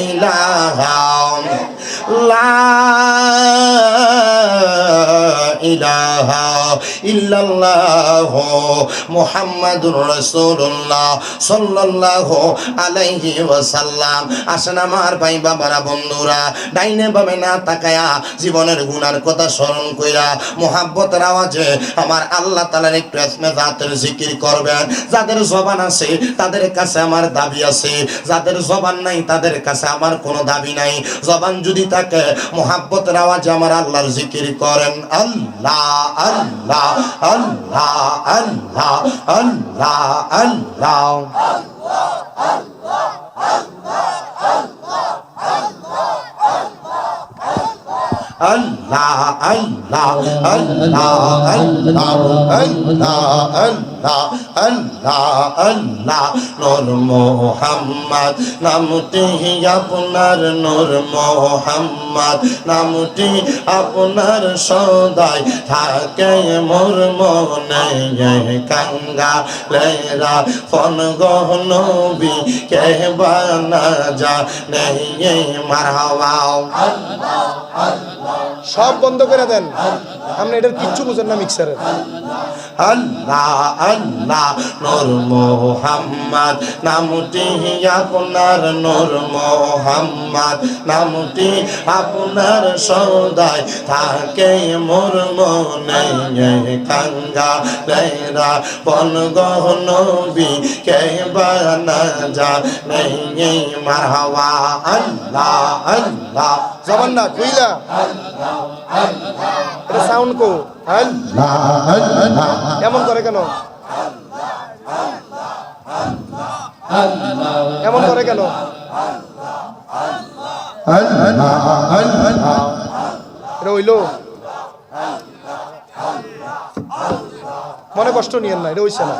ইলাহা ইলাহা ইল্লাল্লাহ মুহাম্মাদুর রাসূলুল্লাহ সাল্লাল্লাহু আলাইহি ওয়াসাল্লাম। আসেন আমার ভাই বাবারা, বন্ধুরা, ডাইনে বামে না তাকায়া জীবনের গুনার কথা স্মরণ কইরা মুহাব্বতের আওয়াজে আমার আল্লাহ তাআলার একটু ইসমে জাতের জিকির করবেন। যাদের জবান আছে তাদের কাছে আমার দাবি আছে, যাদের জবান নাই তাদের কাছে আমার কোনো দাবি নাই। জবান যদি থাকে মুহাব্বতের আওয়াজে আমার আল্লাহর জিকির করেন, আল্লাহ আল্লাহ আল্লাহ আল্লাহ আল্লাহ আল্লাহ আল্লাহ আল্লাহ আল্লাহ আল্লাহ আল্লাহ আল্লাহ আল্লাহ আল্লাহ আল্লাহ নূর মোহাম্মদ নামটি আপনার নূর মোহাম্মদ নামটি আপনার সদাই থাকে মোর মনে কাঙ্গালেরা ফন গহ নবী কে বানা যা নেই মারহাবা সব বন্ধ করে দেন, আপনি এটার কিচ্ছু বুঝেন না মিক্সারের। আল্লাহ আল্লাহ নূর মোহাম্মদ নামটি আপনার নূর মোহাম্মদ নামটি আপনার সদাই থাকে মোর মনে কাঙ্গালেরা বন গহ নবী কে বানা যা নেই মারহাবা আল্লাহ আল্লাহ জবান না খুইলা এটা সাউন্ড কো এমন করে কেন, এমন করে কেন? এটা হইলো মনে কষ্ট নিয়েন না, এটা হইছে না।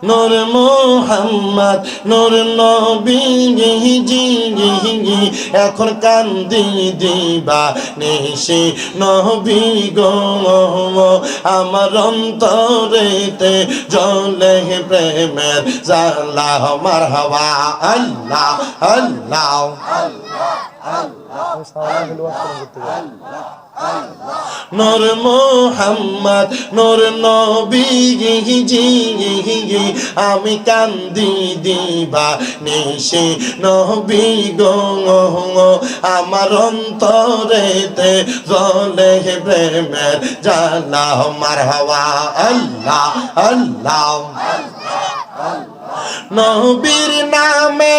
নূর মোহাম্মদ নূর নবী এখন কান্দি দিবা নিশি নবী গো আমার অন্তরেতে জ্বলে প্রেমের জ্বালা মারহাবা আল্লাহ আল্লাহ নূর মোহাম্মদ নূর নবী আমি কান্দি দিবা নিশি নবী গো আমার অন্তরেতে জ্বলে প্রেমের জ্বালা মারহাবা আল্লাহ আল্লাহ নবীর নামে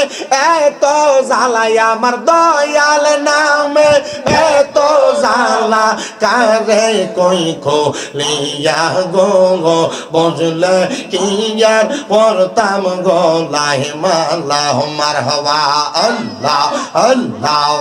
এত জ্বালাই আমার দয়াল নামে এত জ্বালা কারে কই খোলিয়া গো বুঝলে কি আর পরতাম গলায় মালা মারহাবা আল্লাহ আল্লাহ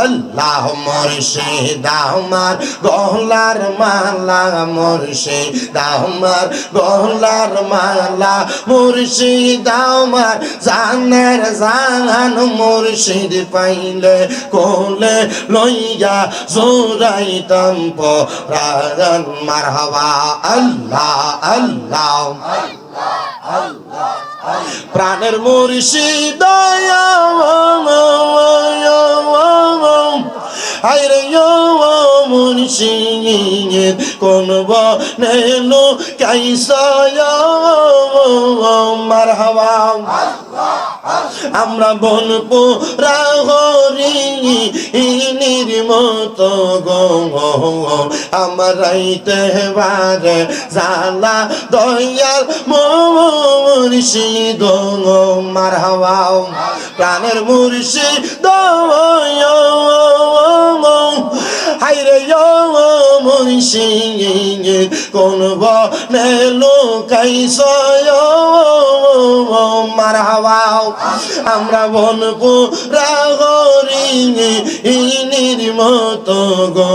আল্লাহ মুর্শিদ আমার গলার মালা মুর্শিদ আমার গলার মালা মুর্শিদ আমার জানের জান মুর্শিদ পাইলে কোলে লইয়া জোরাইতাম পরাণ মারহাবা আল্লাহ আল্লাহ প্রাণের মুর্শিদ আইরে মুর্শিদ কোন বনেলো কাইসা মারহাবা আমরা বলবো রাহরি ইনির মতো গো আমার রাইতে বারে জালা দয়াল মুর্শিদ মারহাবা প্রাণের মুর্শিদ হাইরে মুর্শিদ কোন বনেলো কাইসা মারহাবা আমরা বলবো রাগরি ইনির মতো গো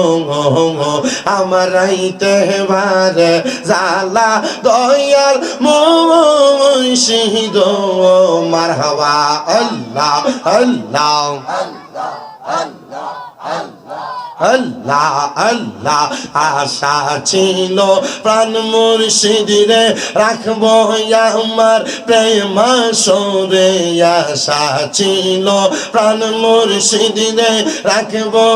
আমার রাইতে বারে জালা দয়াল মুর্শিদ মারহাবা আল্লাহ আল্লাহ আল্লাহ আল্লাহ আশা ছিল প্রাণ মুর্শিদ রে রাখবো আমার প্রেম সরে আশা ছিল প্রাণ মুর্শিদ রে রাখবো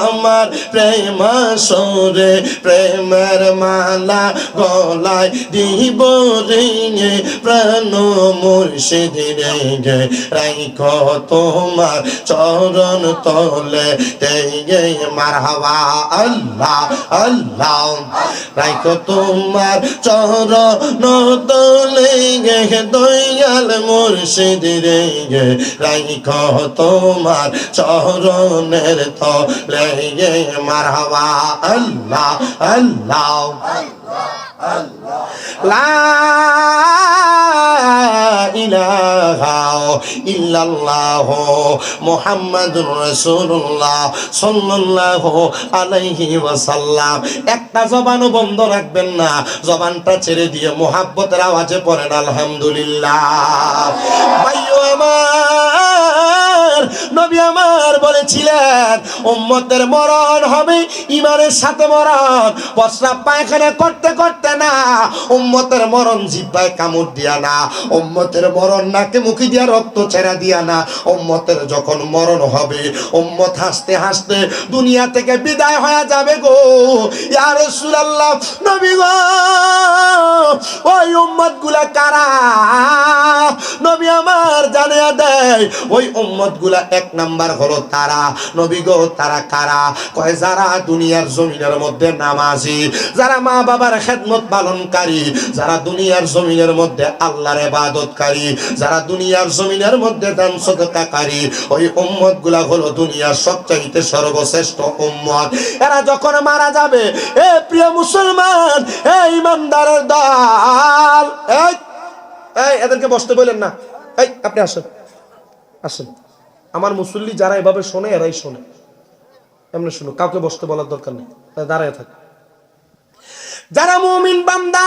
আমার প্রেম সরে প্রেমের মালা গলায় দিব রে প্রাণ মুর্শিদ রে রাইখো তোমার চরণ তলে তেগে মারহাবা আল্লাহ আল্লাহ রাইখো তোমার চরণ তলে গে দয়াল মুর্শিদ রে গে রাইখো তোমার চরণের তলে গে মারহাবা আল্লাহ আল্লাহ লা ইলাহা ইলাহা ইল্লাল্লাহ মুহাম্মাদুর রাসূলুল্লাহ সাল্লাল্লাহু আলাইহি ওয়াসাল্লাম। একটা জবানও বন্ধ রাখবেন না, জবানটা ছেড়ে দিয়ে মুহাব্বতের আওয়াজে পড়েন আলহামদুলিল্লাহ। ভাইও আমার, নবী আমার বলেছিলেন উম্মতের মরণ হবে ঈমানের সাথে মরণ, প্রস্রাব পায়খানা করতে করতে না, উম্মতের মরণ জিহ্বায় কামড় দিয়া না, উম্মতের মরণ নাকে মুখে দিয়া রক্ত ছেড়া দিয়া না। উম্মতের যখন মরণ হবে, উম্মত হাসতে হাসতে দুনিয়া থেকে বিদায় হয়ে যাবে গো। ইয়া রাসূলুল্লাহ, নবী গো, ওই উম্মত গুলা কারা? নবী আমার জানিয়ে দেয়, ওই উম্মত গুলা এক নাম্বার হলো তারা। নবী গো, তারা কারা? কয় যারা দুনিয়ার জমিনের মধ্যে নামাজি, যারা মা বাবার খেদমত পালনকারী, যারা দুনিয়ার জমিনের মধ্যে আল্লাহর ইবাদতকারী, যারা দুনিয়ার জমিনের মধ্যে দান সদকাকারী, ওই উম্মত গুলা হলো দুনিয়ার সবচাইতে সর্বশ্রেষ্ঠ উম্মত। এরা যখন মারা যাবে, এ প্রিয় মুসলমান, এ ইমানদারের দল, এই এদেরকে বসতে বলেন না, এই আপনি আসেন আসেন। আমার মুসল্লি যারা এভাবে শোনে এরাই শোনে, এমনি শুনো, কাউকে বসতে বলার দরকার নেই, দাঁড়ায় থাকে। যারা মুমিন বান্দা,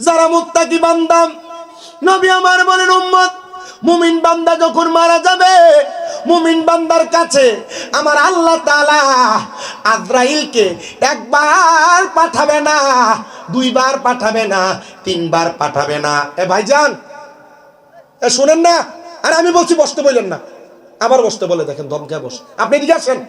যারা মুত্তাকি বান্দা, নবী আমার বলেন উম্মত মুমিন বান্দা যখন মারা যাবে, মুমিন বান্দার কাছে আমার আল্লাহ তাআলা আজরাইলকে একবার পাঠাবে না, দুইবার পাঠাবে না, তিনবার পাঠাবে না। এ ভাইজান, এ শুনেন না, আর আমি বলছি বসতে বললেন না, আবার বসতে বলে দেখেন, দমকে বস। আপনি এদিকে আসেন।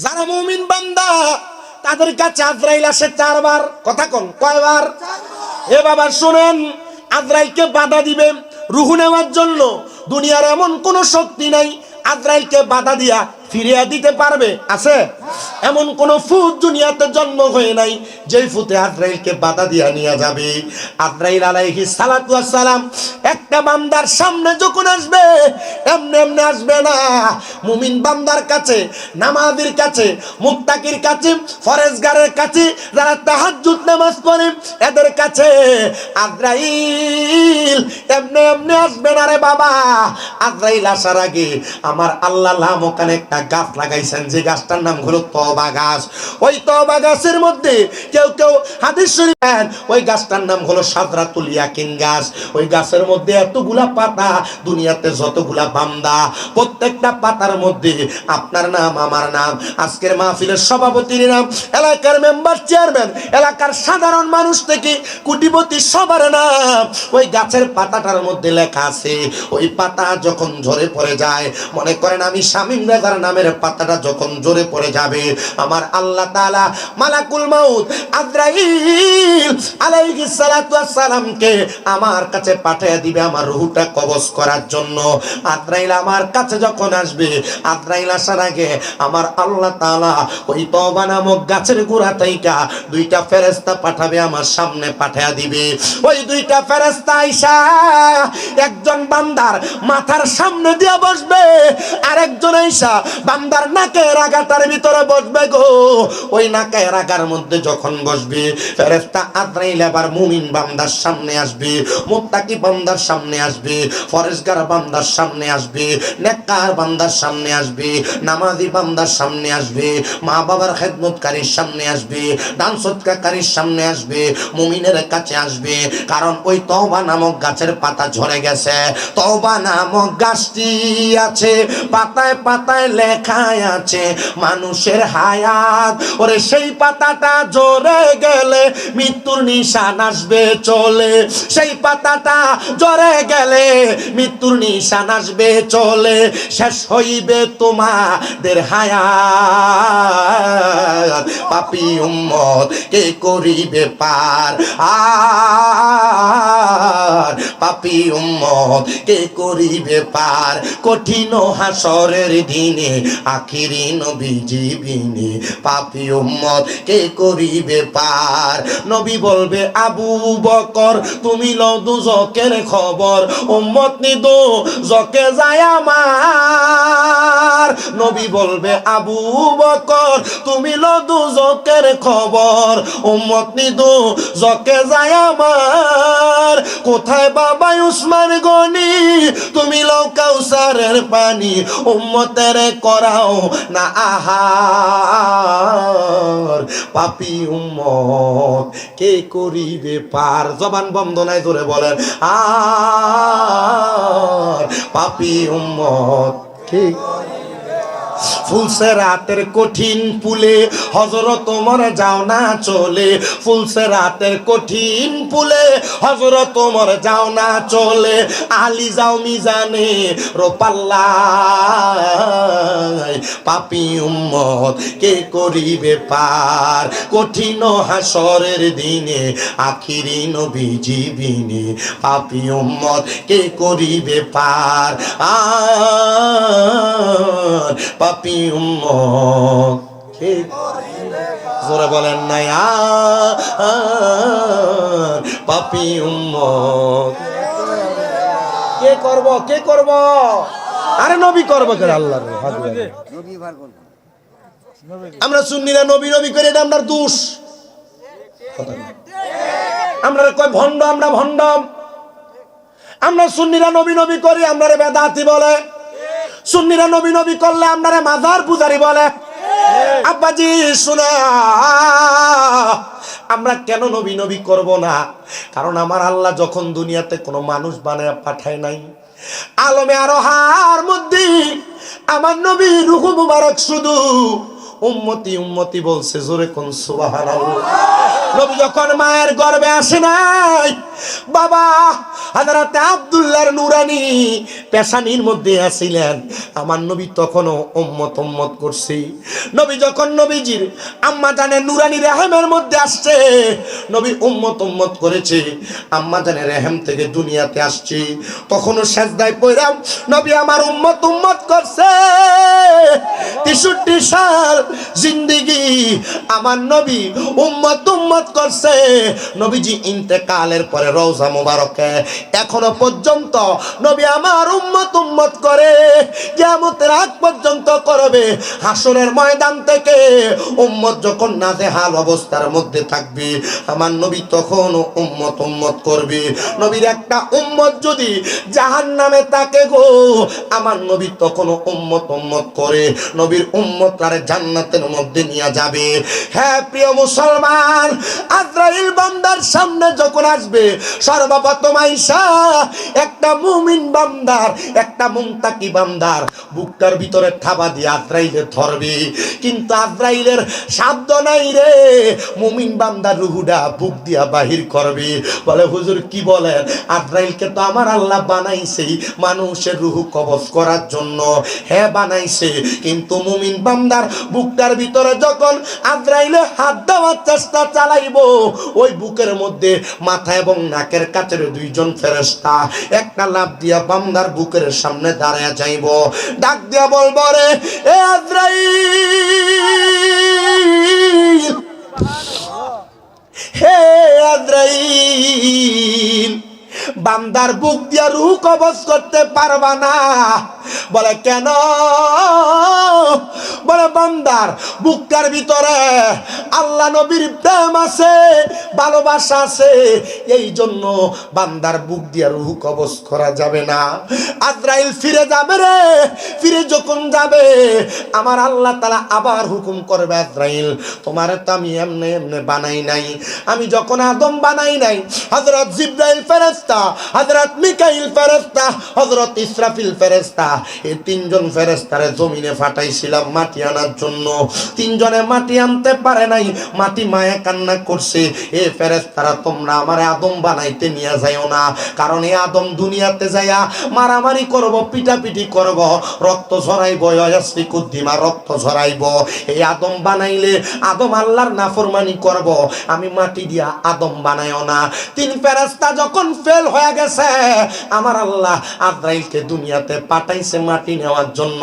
যারা মুমিন বান্দা তাদের কাছে আজরাইল আসে চারবার। কথা কোন কয়বার? এ বাবা শুনেন, আজরাইলকে বাধা দিবে রূহ নেওয়ার জন্য। দুনিয়ার এমন কোন শক্তি নাই আজরাইলকে বাধা দিয়া ফিরিয়ে দিতে পারবে, আছে? এমন কোন ফুত দুনিয়াতে জন্ম হয়ে নাই যেই ফুতে আজরাইলকে বাধা দিয়া নিয়ে যাবে। আজরাইল আলাইহিস সালাতু ওয়াস সালাম একটা বান্দার সামনে যখন আসবে, এমনি এমনি আসবে না। মুমিন বান্দার কাছে, নামাজীর কাছে, মুত্তাকির কাছে, ফরজগারের কাছে, যারা তাহাজ্জুদ নামাজ পড়ে এদের কাছে আজরাইল এমনি এমনি আসবে না রে বাবা। আজরাইল আসার আগে আমার আল্লাহ লামকান একটা গাছ লাগাইছেন, যে গাছটার নাম হলো তওবা গাছ। ওই তওবা গাছের মধ্যে কেউ কেউ হাদিস শরীফ, ওই গাছটার নাম হলো সাদরাতুল ইয়াকিন গাছ। ওই গাছের মধ্যে এতগুলা পাতা, দুনিয়াতে যতগুলা বান্দা, প্রত্যেকটা পাতার মধ্যে আপনার নাম, আমার নাম, আজকের মাহফিলের সভাপতির নাম, এলাকার মেম্বার, চেয়ারম্যান, এলাকার সাধারণ মানুষ থেকে কোটিপতি সবার নাম ওই গাছের পাতাটার মধ্যে লেখা আছে। ওই পাতা যখন ঝরে পড়ে যায়, মনে করেন আমি শামীম রেজার নামের পাতাটা যখন ঝরে পড়ে যাবে, আমার আল্লাহ তাআলা মালাকুল মাউত আজরাইল আলাইহিস সালাতু ওয়াস সালামকে আমার কাছে পাঠিয়ে দিবে আমার রূহটা কবজ করার জন্য। আজরাইল আমার কাছে যখন আসবে, আজরাইল আসার আগে আমার আল্লাহ তাআলা ওই তওবা নামক গাছের গোড়া থেকে দুইটা ফেরেশতা পাঠাবে, আমার সামনে পাঠিয়ে দিবে। ওই দুইটা ফেরেশতা আইসা একজন বান্দার মাথার সামনে দিয়ে বসবে, আর একজন আইসা বান্দার নাকের আগাটার ভিতরে বসবে গো। ওই নাকের আগার মধ্যে যখন বসবে, ফেরেশতা আজরাইল আবার মুমিন বান্দার সামনে আসবে, মুত্তাকি বান্দার সামনে আসবে, ফরজগার বান্দার সামনে আসবে, নেককার বান্দার সামনে আসবে, নামাজি বান্দার সামনে আসবে, মা বাবার খেদমতকারীর সামনে আসবে, দান সদকাকারীর সামনে আসবে, মুমিনের কাছে আসবে। কারণ ওই তওবা নামক গাছের পাতা ঝরে গেছে। তওবা নামক গাছটি আছে, পাতায় পাতায় লেখা আছে মানুষের হায়াত। ওরে সেই পাতাটা ঝরে গেলে মৃত্যুর নিশান আসবে চলে, সেই পাতাটা ঝরে গেলে মৃত্যুর নিশান আসবে চলে, শেষ হইবে তোমাদের হায়াত। পাপী উম্মত কে করিবে পার, আর পাপী উম্মত কে করিবে পার, কঠিন হাসরের দিনে আখিরি নবীজি বিনে, পাপী উম্মত কে করিবে পার। নবী বলবে আবু বকর তুমি লও দুজকের খবর, উম্মত নি দুজকে যায় আমার। নবী বলবে আবু বকর তুমি লো দুজকের খবর, উম্মত নি দুজকে যায় আমার। কোথায় বাবা উসমান গনি তুমি লো কাউসারের পানি, উম্মতের করাও না আহার। পাপী উম্মত কে করিবে পার, জবান বন্ধ নাই জোরে বলেন আর। পাপী উম্মত কে ফুলসে রাতের কঠিন পুলে হযরত ওমর যাও না চলে, ফুলসে রাতের কঠিন পুলে হযরত ওমর যাও না চলে। আলী যাও মিজানে রোপাল্লায়, পাপী উম্মত কে করিবে পার। কঠিন হাসরের দিনে আখিরি নবীজি বিনে, পাপী উম্মত কে করিবে পার আর। পাপী উম্মত কে জোরে বলেন না আর। পাপী উম্মত কে করব, কে করব? আরে নবী করব করে আল্লাহর আমরা সুন্নিরা নবী নবী করে এটা আমরা দোষ। আমরা কই ভণ্ড, আমরা ভণ্ড। আমরা সুন্নিরা নবী নবী করি, আমরা বেদাতি বলে। সুন্নিরা নবী নবী করলে আপনারা মাজার পূজারি বলে। আব্বাজি শোনা, আমরা কেন নবী নবী করব না? কারণ আমার আল্লাহ যখন দুনিয়াতে কোনো মানুষ বানায় পাঠায় নাই, আলমে আরোহার মধ্যে আমার নবী রূহ মুবারক শুধু উম্মতি উম্মতি বলছে, জোরে কোন সুবহানাল্লাহ। নবী যখন মায়ের গর্ভে আসে নাই, বাবা হযরত আব্দুল্লাহর নুরানি পেশানির মধ্যে আছিলেন, আমার নবী তখনও উম্মত উম্মত করছে। নবী যখন নবীজির আম্মা জানের নুরানি রেহেমের মধ্যে আসছে, নবী উম্মত উম্মত করেছে। আম্মা জানের রেহেম থেকে দুনিয়াতে আসছে, তখনও সেজদায় পড়ে নবী আমার উম্মত উম্মত করছে। 63 সাল জিন্দেগি আমার নবী উম্মত উম্মত করছে। নবীজি ইন্তেকালের পরে রওজা মুবারকে এখনো পর্যন্ত নবী আমার উম্মত উম্মত করে, কিয়ামতের আগ পর্যন্ত করবে। হাসরের ময়দান থেকে উম্মত যখন নাজেহাল অবস্থার মধ্যে থাকবে, আমার নবী তখন উম্মত উম্মত করবে। নবীর একটা উম্মত যদি জাহান্নামে থাকে গো, আমার নবী তখন উম্মত উম্মত করে নবীর উম্মতরা জান্নাতের মধ্যে নিয়ে যাবে। হ্যাঁ প্রিয় মুসলমান, আজরাইল বান্দার সামনে যখন আসবে, সর্বপ্রথম আইসা একটা মুমিন বান্দার, একটা মুনতাকি বান্দার বুকটার ভিতরে থাবা দিয়ে আজরাইলে ধরবে। কিন্তু আজরাইলের শব্দ নাই রে, মুমিন বান্দার রুহুটা বুক দিয়া বাহির করবে। বলে হুজুর কি বলেন? আজরাইলকে তো আমার আল্লাহ বানাইছে মানুষের রুহু কবজ করার জন্য। হ্যাঁ বানাইছে, কিন্তু মুমিন বান্দার বুকটার ভিতরে যখন আজরাইলে হাত দেওয়ার চেষ্টা চালাইবো, ওই বুকের মধ্যে মাথা এবং নাকের কাছের 2 জন ফেরেশতা একটা লাফ দিয়া বান্দার বুকের সামনে দাঁড়ায়া যাইব, ডাক দিয়া বলব রে এ আজরাইল, হে আজরাইল, বান্দার বুক দিয়া রূহ কবজ করতে পারবা না। বলে কেন? বলে বান্দার বুকটার ভিতরে আল্লাহ নবীর প্রেম আছে, ভালোবাসা আছে, এই জন্য বান্দার বুক দিয়া রূহ কবজ করা যাবে না। আজরাইল ফিরে যাবে রে, ফিরে যখন যাবে আমার আল্লাহ তাআলা আবার হুকুম করবে, আজরাইল তোমারে তো আমি এমনে এমনে বানাই নাই। আমি যখন আদম বানাই নাই, হযরত জিবরাইল ফেরেশতা, হযরত মিকাইল ফেরেশতা, হযরত ইসরাফিল ফেরেশতা, এই 3 জন ফেরেশতারে জমিনে পাঠাইছিলাম মাটি আনার জন্য। 3 জনে মাটি আনতে পারে নাই, মাটি মায়া কান্না করছে, এ ফেরেশতারা তোমরা আমারে আদম বানাইতে নিয়ে যাইও না, কারণ এই আদম দুনিয়াতে যাইয়া মারামারি করব, পিটাপিটি করব, রক্ত ঝরাইব, ইয়াসফিকুদ্দিমা রক্ত ঝরাইব। এই আদম বানাইলে আদম আল্লাহর নাফরমানি করব, আমি মাটি দিয়া আদম বানাইও না। 3 ফেরেশতা যখন ফেল হয়ে গেছে, আমার আল্লাহ আজরাইলকে দুনিয়াতে পাঠাইছে মাটি নেওয়ার জন্য।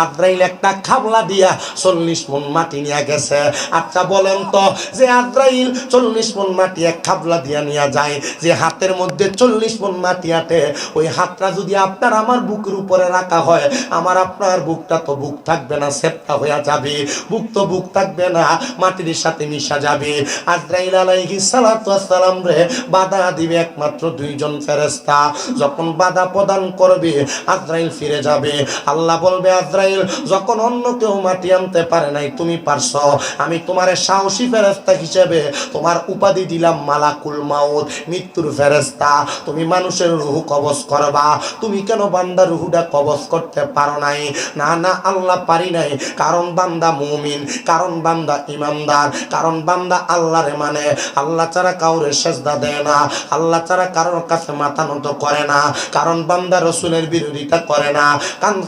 আজরাইল একটা খাবলা দিয়া 40 মণ মাটি নিয়ে গেছে। আচ্ছা বলেন তো, যে আজরাইল 40 মণ মাটি এক খাবলা দিয়া নিয়ে যায়, যে হাতের মধ্যে 40 মণ মাটি আটে, ওই হাতটা যদি আপনার আমার বুকের উপরে রাখা হয়, আমার আপনার বুকটা তো বুক থাকবে না, সেপটা হয়ে যাবে। বুক তো বুক থাকবে না, মাটির সাথে মিশা যাবে। আজরাইল আলাইহিস সালাতু ওয়াস সালাম রে বাধা দিবে একমাত্র 2 জন ফেরেশতা। যখন বাধা প্রদান করবে, আজরাইল ফিরে যাবে। আল্লাহ বলবে, আজরাইল, যখন অন্য কেউ মাটি আনতে পারে নাই, তুমি পারছো, আমি তোমারে সাহসী ফেরেশতা হিসেবে তোমার উপাধি দিলাম মালাকুল মাউত, মৃত্যুর ফেরেশতা। তুমি মানুষের রূহ কবজ করবা, তুমি কেন বান্দার রূহটা কবজ করতে পারো নাই? না না, আল্লাহ পারি নাই, কারণ বান্দা মুমিন, কারণ বান্দা ইমানদার, কারণ বান্দা আল্লাহরে মানে, আল্লাহ ছাড়া কাউরে সেজদা দেয় না, আল্লাহ ছাড়া কারোর কাছে মাথা নত করে না, কারণ বান্দা রসুলের বিরোধিতা করে না,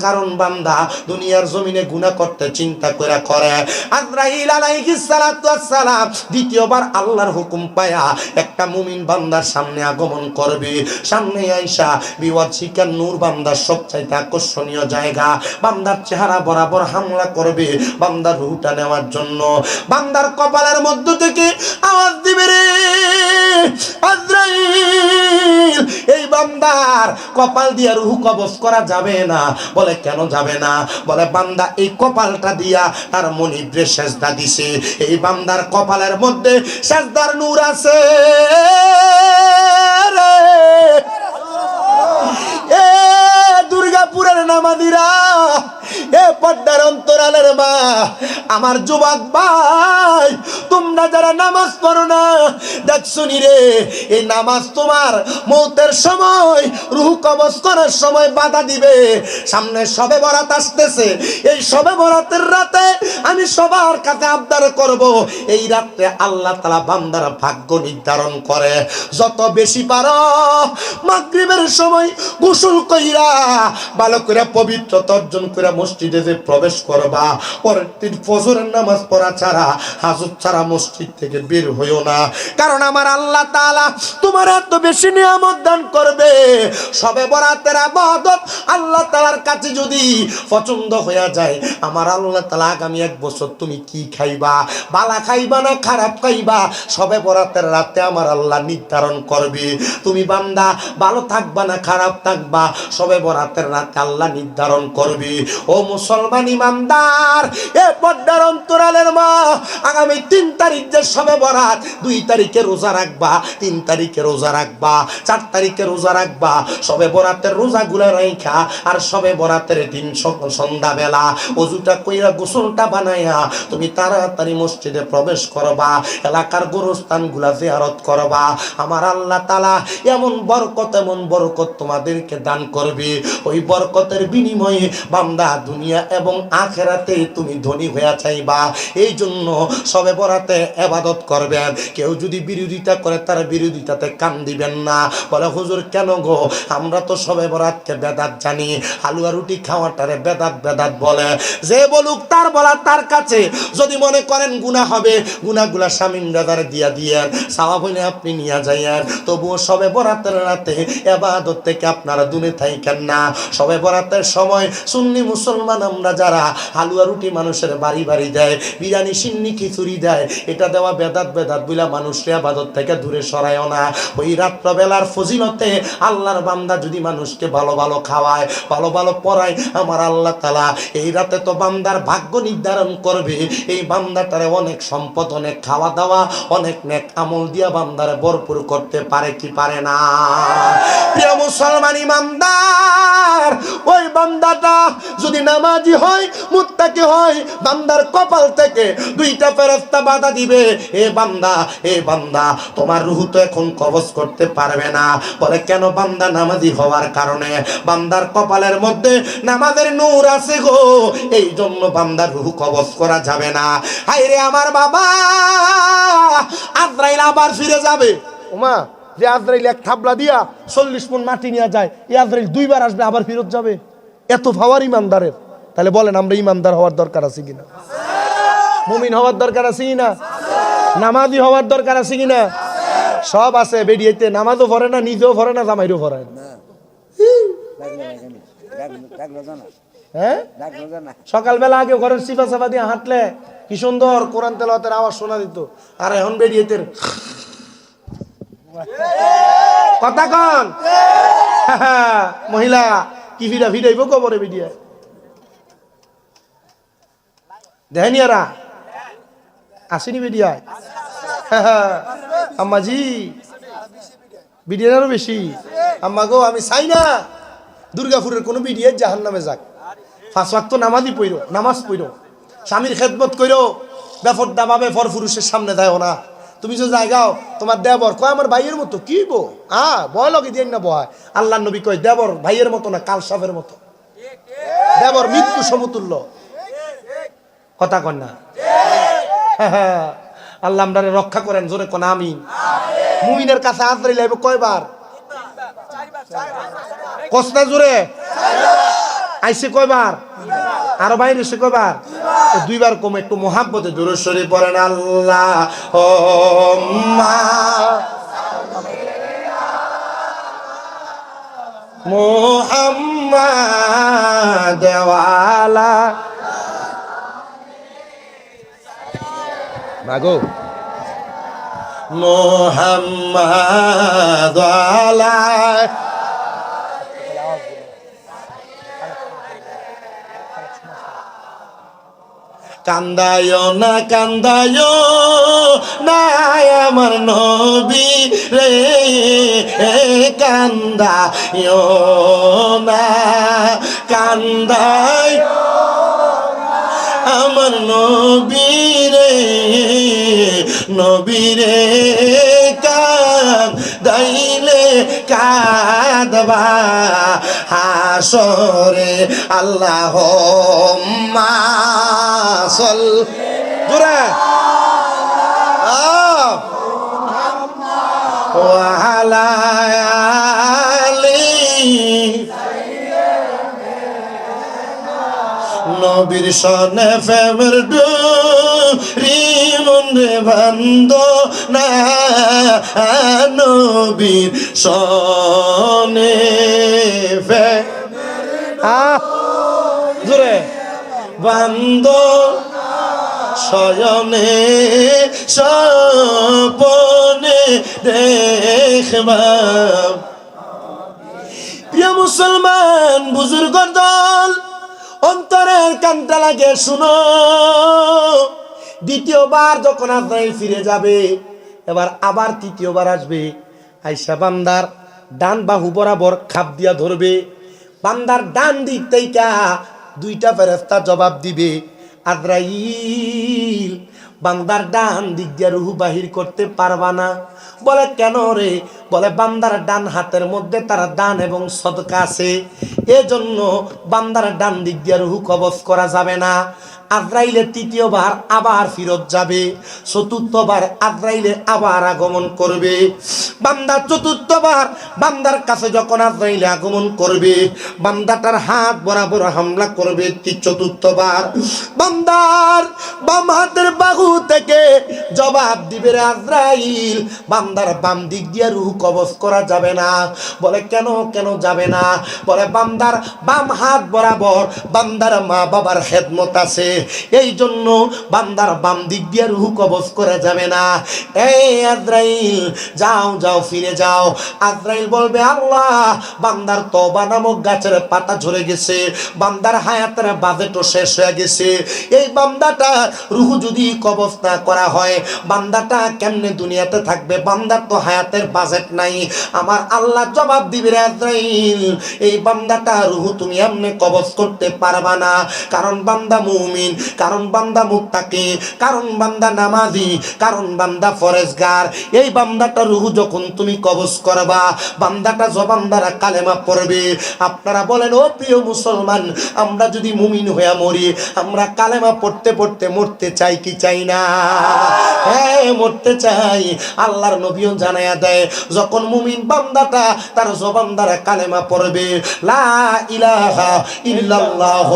কারণ বান্দা দুনিয়ার জমিনে গুনাহ করতে চিন্তা করে। আজরাইল আলাইহিস সালাতু ওয়াস সালাম দ্বিতীয়বার আল্লাহর হুকুম পায়া একটা মুমিন বান্দার সামনে আগমন করবে। সামনে আয়েশা বিওয়াজিকার নূর বান্দার সবচাইতে আকর্ষণীয় জায়গা, বান্দার চেহারা বরাবর হামলা করবে বান্দার রূহটা নেওয়ার জন্য। বান্দার কপালের মধ্য থেকে আওয়াজ দিবে, রে আজরাইল, এই বান্দার কপাল দিয়া রূহ কবজ করা যাবে না। বলে কেন যাবে না? বলে বান্দা এই কপালটা দিয়া তার মনিবরে সেজদা দিছে, এই বান্দার কপালের মধ্যে সেজদার নূর আছে রে। এ দুর্গাপুরের নামাজিরা, এ পর্দার অন্তরালের মা, আমার যুবক ভাই, তোমরা যারা নামাজ পড়ো না, দেখছো নি রে, এই নামাজ তোমার মৌতের সময়, রূহ কবজ করার সময় বাধা দিবে। সামনে শবে বরাত আসতেছে, এই শবে বরাতের রাতে আমি সবার কাছে আবদার করব, এই রাতে আল্লাহ তাআলা বান্দার ভাগ্য নির্ধারণ করে। যত বেশি পারো মাগরিবের সময় গোসল কইরা ভালো করে পবিত্রতা অর্জন করে মসজিদে যে প্রবেশ করবা, পরের দিন ফজরের নামাজ পড়া ছাড়া, হাজত ছাড়া মসজিদ থেকে বের হইও না। কারণ আমার আল্লাহ তাআলা তোমার এত বেশি নিয়ামত দান করবে, শবে বরাতের ইবাদত আল্লাহ তাআলার কাছে যদি পছন্দ হয়ে যায়, আমার আল্লাহ তাআলা আগামী 1 বছর তুমি কি খাইবা, ভালো খাইবা না খারাপ খাইবা, শবে বরাতের রাতে আমার আল্লাহ নির্ধারণ করবে। তুমি বান্দা ভালো থাকবা না খারাপ থাকবা, শবে বরাতের রাতে আল্লাহ নির্ধারণ করবে। ও মুসলমান ইমানদার, এ পর্দার অন্তরালের মা, আগামী 3 তারিখ যে শবে বরাত, 2 তারিখে রোজা রাখবা, 3 তারিখে রোজা রাখবা, 4 তারিখে রোজা রাখবা। শবে বরাতের রোজাগুলো রাইখা আর শবে বরাতের দিন সন্ধ্যাবেলা ওযুটা কইরা গোসলটা বানাইয়া তুমি তাড়াতাড়ি মসজিদে প্রবেশ করবা, এলাকার গোরস্থানগুলা জিয়ারত করবা। আমার আল্লাহ তাআলা এমন বরকত তোমাদেরকে দান করবে, ওই বরকতের বিনিময়ে বান্দা দুনিয়া এবং আখিরাতে তুমি ধনী হয়ে যাইবা। এই জন্য শবে বরাতে ইবাদত করবেন। কেউ যদি বিরোধিতা করে, তার বিরোধিতাতে কান দিবেন না। বলে হুজুর কেন গো, আমরা তো শবে বরাতকে বেদাত জানি, হালুয়া রুটি খাওয়াটারে বেদাত বলে। যে বলুক তার বলা তার কাছে। যদি মনে করেন গুনাহ হবে, গুনাহগুলা শামিম দাদারে দিয়া দিয়েন, সওয়াব হইলে আপনি নিয়ে যাইয়েন। তবুও শবে বরাতের রাতে ইবাদত থেকে আপনারা দূরে থাকেন না। শবে বরাতের সময় সুন্নি মুসলমান আমরা যারা হালুয়া রুটি মানুষের বাড়ি বাড়ি দেয়, বিরিয়ানি সিন্নি খিচুড়ি দেয়, এটা দেওয়া বেদাত বইলা মানুষকে ইবাদত থেকে দূরে সরায়ও না। ওই রাত্রবেলার ফজিলতে আল্লাহর বান্দা যদি মানুষকে ভালো ভালো খাওয়ায়, ভালো ভালো পড়ায়, আমার আল্লাহ তাআলা এই রাতে তো বান্দার ভাগ্য নির্ধারণ করবে। এই বান্দাটারে অনেক সম্পদ, অনেক খাওয়া দাওয়া, অনেক নেক আমল দিয়া বান্দারে ভরপুর করতে পারে কি পারে না? প্রিয় মুসলমান ইমানদার, ওই বান্দাটা যদি নামাজি হয়, মুত্তাকি হয়, বান্দার কপাল থেকে 2টা ফেরেশতা বাধা দিবে, এ বান্দা তোমার রূহ তো এখন কবজ করতে পারবে না। বলে কেন? বান্দা নামাজি হওয়ার কারণে, বান্দার কপালের মধ্যে নামাজের নূর আছে গো, এই জন্য বান্দার রূহ কবজ করা যাবে না। হায়রে আমার বাবা, আজরাইল আবার ফিরে যাবে। ওমা, যে আজরাইল এক থাবলা দিয়া 40 মণ মাটি নিয়ে যায়, এই আজরাইল 2 বার আসবে আবার ফেরত যাবে। এত পাওয়ার ইমানদারের। তাহলে বলেন আমরা ইমানদার হওয়ার দরকার আছে কিনা? মুমিন হওয়ার দরকার আছে কিনা? নামাজি হওয়ার দরকার আছে কিনা? সব আছে। বেরিয়েতে নামাজও পড়ে না, নিজেও পড়ে না, জামাইরও পড়ে না। হ্যাঁ, সকালবেলা আগে ঘরের সিফা সাফা দিয়ে হাঁটলে কি সুন্দর কোরআন তেলাওয়াতের আওয়াজ শোনা দিত, আর এখন বেরিয়েতের কথা কন মহিলা কি ভিড়া ভিড়াইব কবরে ভিডিয়া দেহানিয়ারা আসেনি ভিডিয়ায় আম্মাজি ভিডিয়ার আরো বেশি। আম্মা গো আমি চাই না দুর্গাপুরের কোনো ভিডিও জাহান্নামে যাক। 5 ওয়াক্ত নামাজই পড়ো, নামাজ পড়ো, স্বামীর খেদমত করো, বেফরদা ভাবে পর পুরুষের সামনে দেও না। তুমি যে জায়গাও তোমার দেবর কয় আমার ভাইয়ের মতো, কি বো বয় লগে দিয়ে না বয়। আল্লাহ নবী কয় দেবর ভাইয়ের মতো না, কাল সাপের মতো, দেবর মৃত্যু সমতুল্য। কথা কন না আল্লাহ আমরারে রক্ষা করেন, জোরে কোন আমিন। মুমিনের কাছে আজরাইল আইবে কয়বার? কসনা জোরে আইছে কয়বার? আরো বাইরে এসে কয়বার? 2 বার কম। একটু মোহাব্বতে দুরূদ শরীফ পড়েন। আল্লাহ মুহাম্মাদ ওয়ালা মাগো মুহাম্মাদ ওয়ালা কান্দায় না কান্দায় না আমার নবী রে, কান্দায় না কান্দায় আমার নবী রে, নবী রে কান্দাইলে কাঁদবা হাসরে। আল্লাহুম্মা জোরে ওয়ালা আলি নবীর সনে ফেমের ডুরি মনে বান্ধ না, নবীর সনে ফে জোরে বান্ধ শয়নে স্বপনে দেখবা। প্রিয় মুসলমান বুজুর্গ দল, অন্তরের কানটা লাগে শুনো। দ্বিতীয়বার যখন আজরাইল ফিরে যাবে, এবার আবার তৃতীয়বার আসবে, আইসা বান্দার ডান বাহু বরাবর খাপ দিয়া ধরবে। বান্দার ডান দিক থেকে 2টা ফেরেশতা জবাব দিবে, আজরাইল বান্দার ডান দিক দিয়ে রুহু বাহির করতে পারবা না। বলে কেন রে? বলে বান্দার ডান হাতের মধ্যে তার দান এবং সদকা আছে, এজন্য বান্দার ডান দিক দিয়ে রুহু কবজ করা যাবে না। আজরাইলে তৃতীয়বার আবার ফিরত যাবে, চতুর্থবার আজরাইলে আবার আগমন করবে। বান্দা চতুর্থবার বান্দার কাছে যখন আজরাইলে আগমন করবে, বান্দাটার হাত বরাবর হামলা করবে। চতুর্থবার বান্দার বাম হাতের বাহু থেকে জবাব দিবে রে আজরাইল, বান্দার বাম দিক দিয়ে রূহ কবজ করা যাবে না। বলে কেন কেন যাবে না? বলে বান্দার বাম হাত বরাবর বান্দার মা বাবার খেদমত আছে, এই জন্য বান্দার বাম দিক দিয়ে রূহ কবজ করা যাবে না। এই আজরাইল যাও যাও ফিরে যাও। আজরাইল বলবে আল্লাহ, বান্দার তওবা নামক গাছের পাতা ঝরে গেছে, বান্দার হায়াতের বাজেটও শেষ হয়ে গেছে। এই বান্দাটা রূহ যদি কবজ না করা হয়, বান্দাটা কেমনে দুনিয়াতে থাকবে? বান্দার তো হায়াতের বাজেট নাই। আমার আল্লাহ জবাব দিবে রে আজরাইল, এই বান্দাটা রূহ তুমি এমনি কবজ করতে পারবা না, কারণ বান্দা মুমিন, কারণ বান্দা মুত্তাকি, কারণ বান্দা নামাজি, কারণ বান্দা ফরেজগার। এই বান্দাটা রূহ যখন তুমি কবজ করবা, বান্দাটা জবান দ্বারা কালেমা পড়বে। আপনারা বলেন ও প্রিয় মুসলমান, আমরা যদি মুমিন হয়ে মরি, আমরা কালেমা পড়তে পড়তে মরতে চাই কি চাই না? হ্যাঁ মরতে চাই। আল্লাহর নবীও জানায়া দেয়, যখন মুমিন বান্দাটা তার জবান দ্বারা কালেমা পড়বে, লা ইলাহা ইল্লাল্লাহ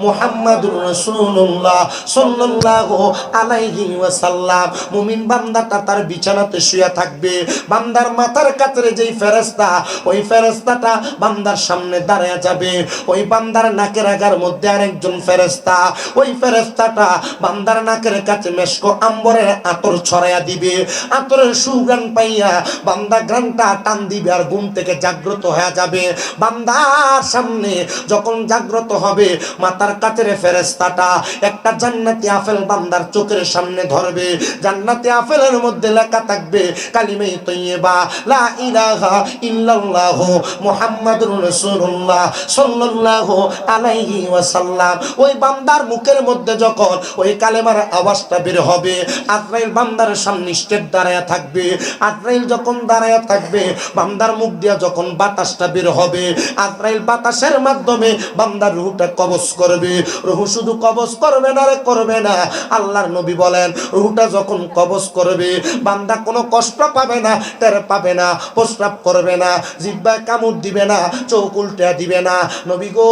মুহাম্মাদুর রাসূলুল্লাহ সাল্লাল্লাহু আলাইহি ওয়াসাল্লাম, মুমিন বান্দাটা তার বিছানাতে শুয়ে থাকবে। বান্দার মাথার কাছে যেই ফেরেশতা, ওই ফেরেশতাটা বান্দার সামনে দাঁড়ায় যাবে। ওই বান্দার নাকের আগার মধ্যে আরেকজন ফেরেশতা, ওই ফেরেশতাটা বান্দার নাকের কাছে মেশকো আম্বরের আতর ছড়াইয়া দিবে। আতরের সুঘ্রাণ পাইয়া বান্দা ঘ্রাণটা টান দিবে আর ঘুম থেকে জাগ্রত হয়ে যাবে। বান্দার সামনে যখন জাগ্রত হবে, মাথার কাছের ফেরেশতাটা একটা জান্নাতি আপেল বান্দার চোখের সামনে ধরবে। জান্নাতি আপেলের মধ্যে লেখা থাকবে কালিমে তৈয়বা, লা ইলাহা ইল্লাল্লাহ মুহাম্মাদুর রাসূলুল্লাহ সাল্লাল্লাহু আলাইহি ওয়াসাল্লাম। ওই বান্দার মুখের মধ্যে যখন ওই কালেমার আওয়াজটা বের হবে, আজরাইল বান্দার সামনে স্টেপ দাঁড়ায়া থাকবে। আজরাইল যখন দাঁড়ায়া থাকবে, বান্দার মুখ দিয়া যখন বাতাসটা বের হবে, আজরাইল বাতাসের মাধ্যমে বান্দার রূহটা কবজ করবে। রূহ শুধু কবজ করবে না রে, করবে না। আল্লাহর নবী বলেন, রূহটা যখন কবজ করবে, বান্দা কোনো কষ্ট পাবে না, টের পাবে না, প্রস্রাব করবে না, জিহ্বায় কামড় দিবে না, চোখ উল্টে দিবে না। নবী গো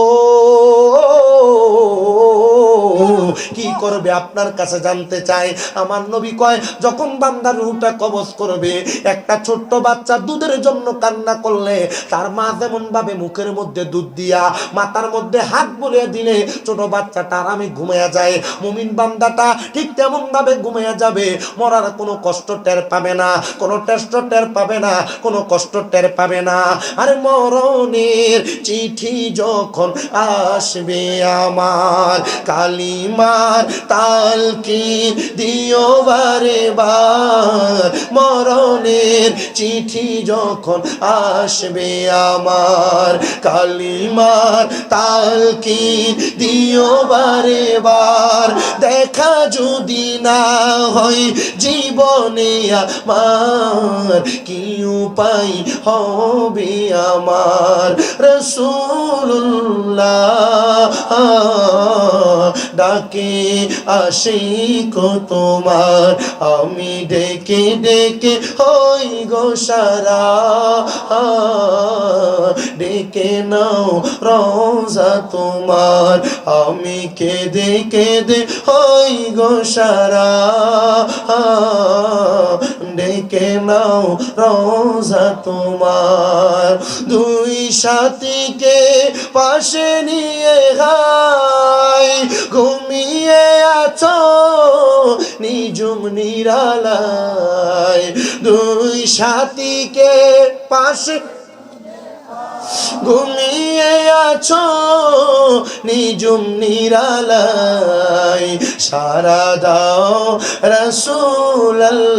কি করবে আপনার কাছে জানতে চাই। আমার নবী কয়, যখন বান্দার রূহটা কবজ করবে, একটা ছোট্ট বাচ্চা দুধের জন্য কান্না করলে তার মা যেমন ভাবে মুখের মধ্যে দুধ দিয়া মাথার মধ্যে হাত বুলিয়ে দিলে ছোট বাচ্চাটা আরামে ঘুমিয়ে যায়, মুমিন বান্দাটা ঠিক তেমন ভাবে ঘুমিয়ে যাবে। মরার কোনো কষ্ট টের পাবে না, কোনো টেস্ট টের পাবে না, কোনো কষ্ট টের পাবে না। আরে মরণের চিঠি যখন আসবে আমার, কালিমার তালকিন দিও বারে বার। মরণের চিঠি যখন আসবে আমার, কালিমার তালকিন দিও বারে বার। দেখা যদি না হয় জীবনে আমার, কি উপায় হবে আমার। রাসূলুল্লাহ ডাকে আশিক তোমার, আমি ডেকে ডেকে হই গো সারা। ডেকে নাও রোজা তোমার, আমি কেঁদে কেঁদে হই গো সারা। ডেকে নাও রোজা তোমার। দুই সাথীকে পাশে নিয়ে হাই, ঘুমিয়ে আছো নিজুম নিরালায়। দুই সাথীকে পাশে ঘুমিয়ে আছো নিজুম নিরালায়, সারা দাও রাসূলুল্লাহ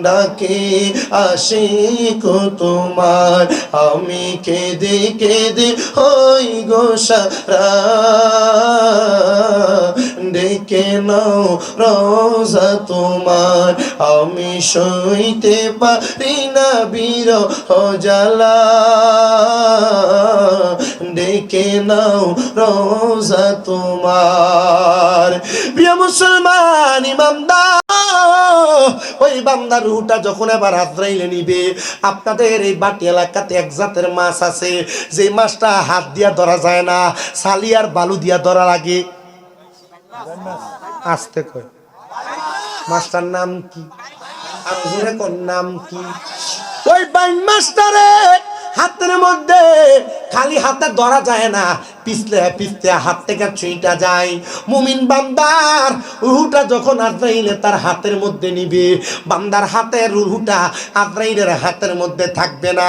ডাকে আশিক তোমার, আমি কেঁদে কেঁদে হই গো সারা। ডেকে নাও রোজা তোমার, আমি সইতে পারি না বিরহ জ্বালা। ডেকে নাও রোজা তোমার। প্রিয় মুসলমান ইমানদার, ওই বান্দার রূহটা যখন এবার আজরাইলে নিবে, আপনাদের এই বাটি এলাকাতে এক জাতের মাছ আছে, যে মাছটা হাত দিয়া ধরা যায় না, ছালি আর বালু দিয়া ধরা লাগে। আসতে কয় মাছটার নাম কি? আপনাদের কোন নাম কি? ওই বাইন মাছটারে হাতের মধ্যে খালি হাতে ধরা যায় না, পিছলে পিছলে হাত থেকে ছুঁইটা যায়। মুমিন বান্দার রুহুটা যখন আজরাইলে তার হাতের মধ্যে নিবে, বান্দার হাতের রুহুটা আজরাইলের হাতের মধ্যে থাকবে না,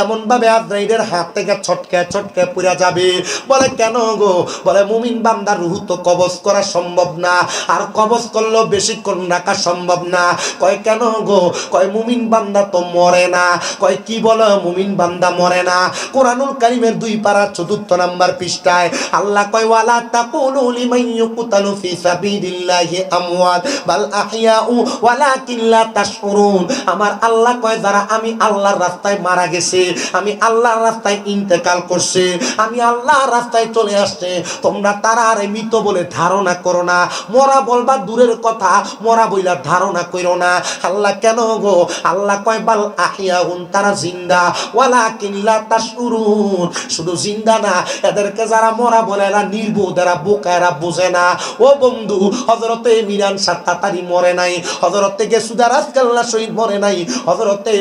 এমন ভাবে আজরাইলের হাত থেকে ছটকে ছটকে পুড়ে যাবে। বলে কেন গো? বলে মুমিন বান্দার রুহু তো কবজ করা সম্ভব না, আর কবজ করলেও বেশিক্ষণ রাখা সম্ভব না। কয় কেন গো? কয় মুমিন বান্দা তো মরে না। কয় কি বলো? মুমিন বান্দা মরে না। কোরআনুল কারীমের 2 পারা 4 নম্বর পৃষ্ঠা পৃষ্ঠায় আল্লাহ কয় ওয়ালা তাকুলু লিমান ইউকতালু ফি সাবিলিল্লাহি আমওয়াত বাল আহইয়াউ ওয়ালাকিন লা তাশউরুন। আমার আল্লাহ কয় যারা আমি আল্লাহর রাস্তায় মারা গেছে, আমি আল্লাহর রাস্তায় ইন্তেকাল করছে, আমি আল্লাহর রাস্তায় চলে আসছে, তোমরা তারা আর মৃত বলে ধারণা করো না। মরা বলবা দূরের কথা, মরা বইলা ধারণা করো না। আল্লাহ কেন গো? আল্লাহ কয় বাল আহইয়াউন, তারা জিন্দা, ওয়ালাকিন লা তাশউরুন, শুধু জিন্দা না, এদেরকে যারা মরা বলে এরা নির্বোধ, এরা বোকা, এরা বোঝে না। ও বন্ধু, হযরতে মিরান সাত্তাতারি মরে নাই, হযরতে গেসুদা রাজকাল্লা শহীদ মরে নাই, হযরতে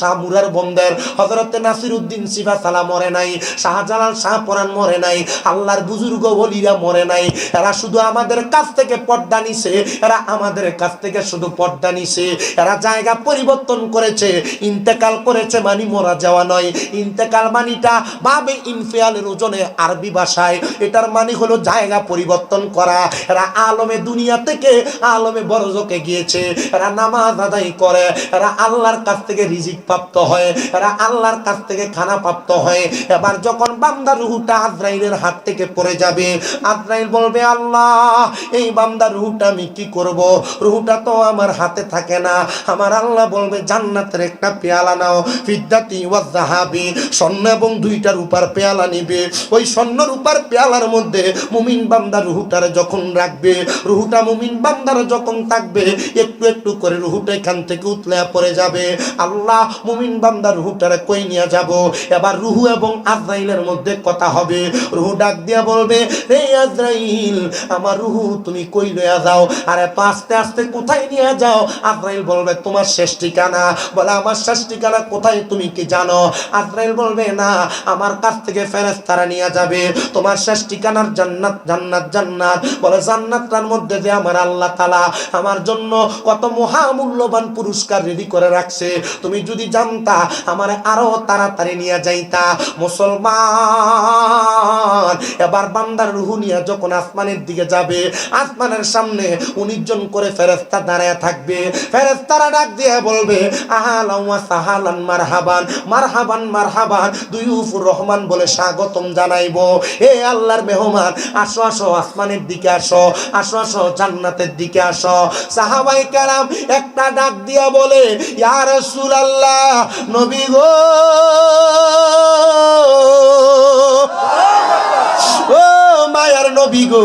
শাহ মুরার বন্দর, হযরতে নাসিরউদ্দিন সিফাসালা মরে নাই, শাহজালাল শাহপরান মরে নাই, আল্লাহর বুজুর্গ ওলিরা মরে নাই। এরা শুধু আমাদের কাছ থেকে পর্দা নিছে, এরা আমাদের কাছ থেকে শুধু পর্দা নিছে। এরা জায়গা পরিবর্তন করেছে, ইন্তেকাল করেছে মানে মরা যাওয়া নয়। ইন্তেকাল মানিটা বাবে ইনফিয়ালের ওজনে আরবি ভাষায় এটার মানে হলো জায়গা পরিবর্তন করা। এরা আলমে দুনিয়া থেকে আলমে বরজকে গিয়েছে, এরা নামাজ আদায় করে, এরা আল্লাহর কাছ থেকে রিজিক প্রাপ্ত হয়, এরা আল্লাহর কাছ থেকে খানা প্রাপ্ত হয়। এবার যখন বান্দার রূহটা আজরাইলের হাত থেকে পড়ে যাবে, আজরাইল বলবে আল্লাহ এই বান্দার রূহটা আমি কি করব? রূহটা তো আমার হাতে থাকে না। আমার আল্লাহ বলবে জান্নাতের একটা পেয়ালা নাও, ফিদ্দাতি ওয়াজ যাহাবি, স্বর্ণ এবং দুইটা রূপার পেয়ালা নিবে। ওই স্বর্ণ রূপার পেয়ালার মধ্যে মুমিন বান্দার রূহটারে যখন রাখবে, রূহটা মুমিন বান্দার যখন থাকবে, একটু একটু করে রূহটা এখান থেকে উতলে পড়ে যাবে। আল্লাহ মুমিন বান্দার রূহটারে কই নিয়ে যাব? এবার রূহ এবং আজরাইলের মধ্যে কথা হবে। রূহ ডাক দিয়া বলবে হে আজরাইল, আমার রূহ তুমি কই লইয়া যাও? আরে আস্তে আস্তে কোথায় নিয়ে যাও? আজরাইল বলবে তোমার শেষ ঠিকানা। বলে আমার শেষ ঠিকানা কোথায় তুমি কি জানো? আজরাইল বলবে না, আমার কাছ থেকে ফেরেশতারা নিয়ে যাবে, তোমার শেষ ঠিকানার জান্নাত, জান্নাত, জান্নাত। বলে জান্নাতটার মধ্যে যে আমার আল্লাহ তাআলা আমার জন্য কত মহামূল্যবান পুরস্কার রেডি করে রাখছে, তুমি যদি জানতা আমার আরো তাড়াতাড়ি নিয়ে যাইতা। মুসলমান, এবার বান্দার রূহ নিয়ে যখন আসমানের দিকে যাবে, আসমানের সামনে 19 জন করে ফেরেশতা দাঁড়ায় থাকবে। ফেরেশতারা ডাক দিয়ে বলবে আহলান ওয়া সাহালান, মারহাবান, মারহাবান, মারহাবান, দুয়ুফুর রহমান বলে স্বাগতম জানাইবো। হে আল্লাহর মেহমান, আসো আসো, আসমানের দিকে আসো, আসো আসো, জান্নাতের দিকে আসো। সাহাবায়ে কেরাম একটা ডাক দিয়া বলে ইয়া রাসূলুল্লাহ, নবী গো, ও মায়ার নবী গো,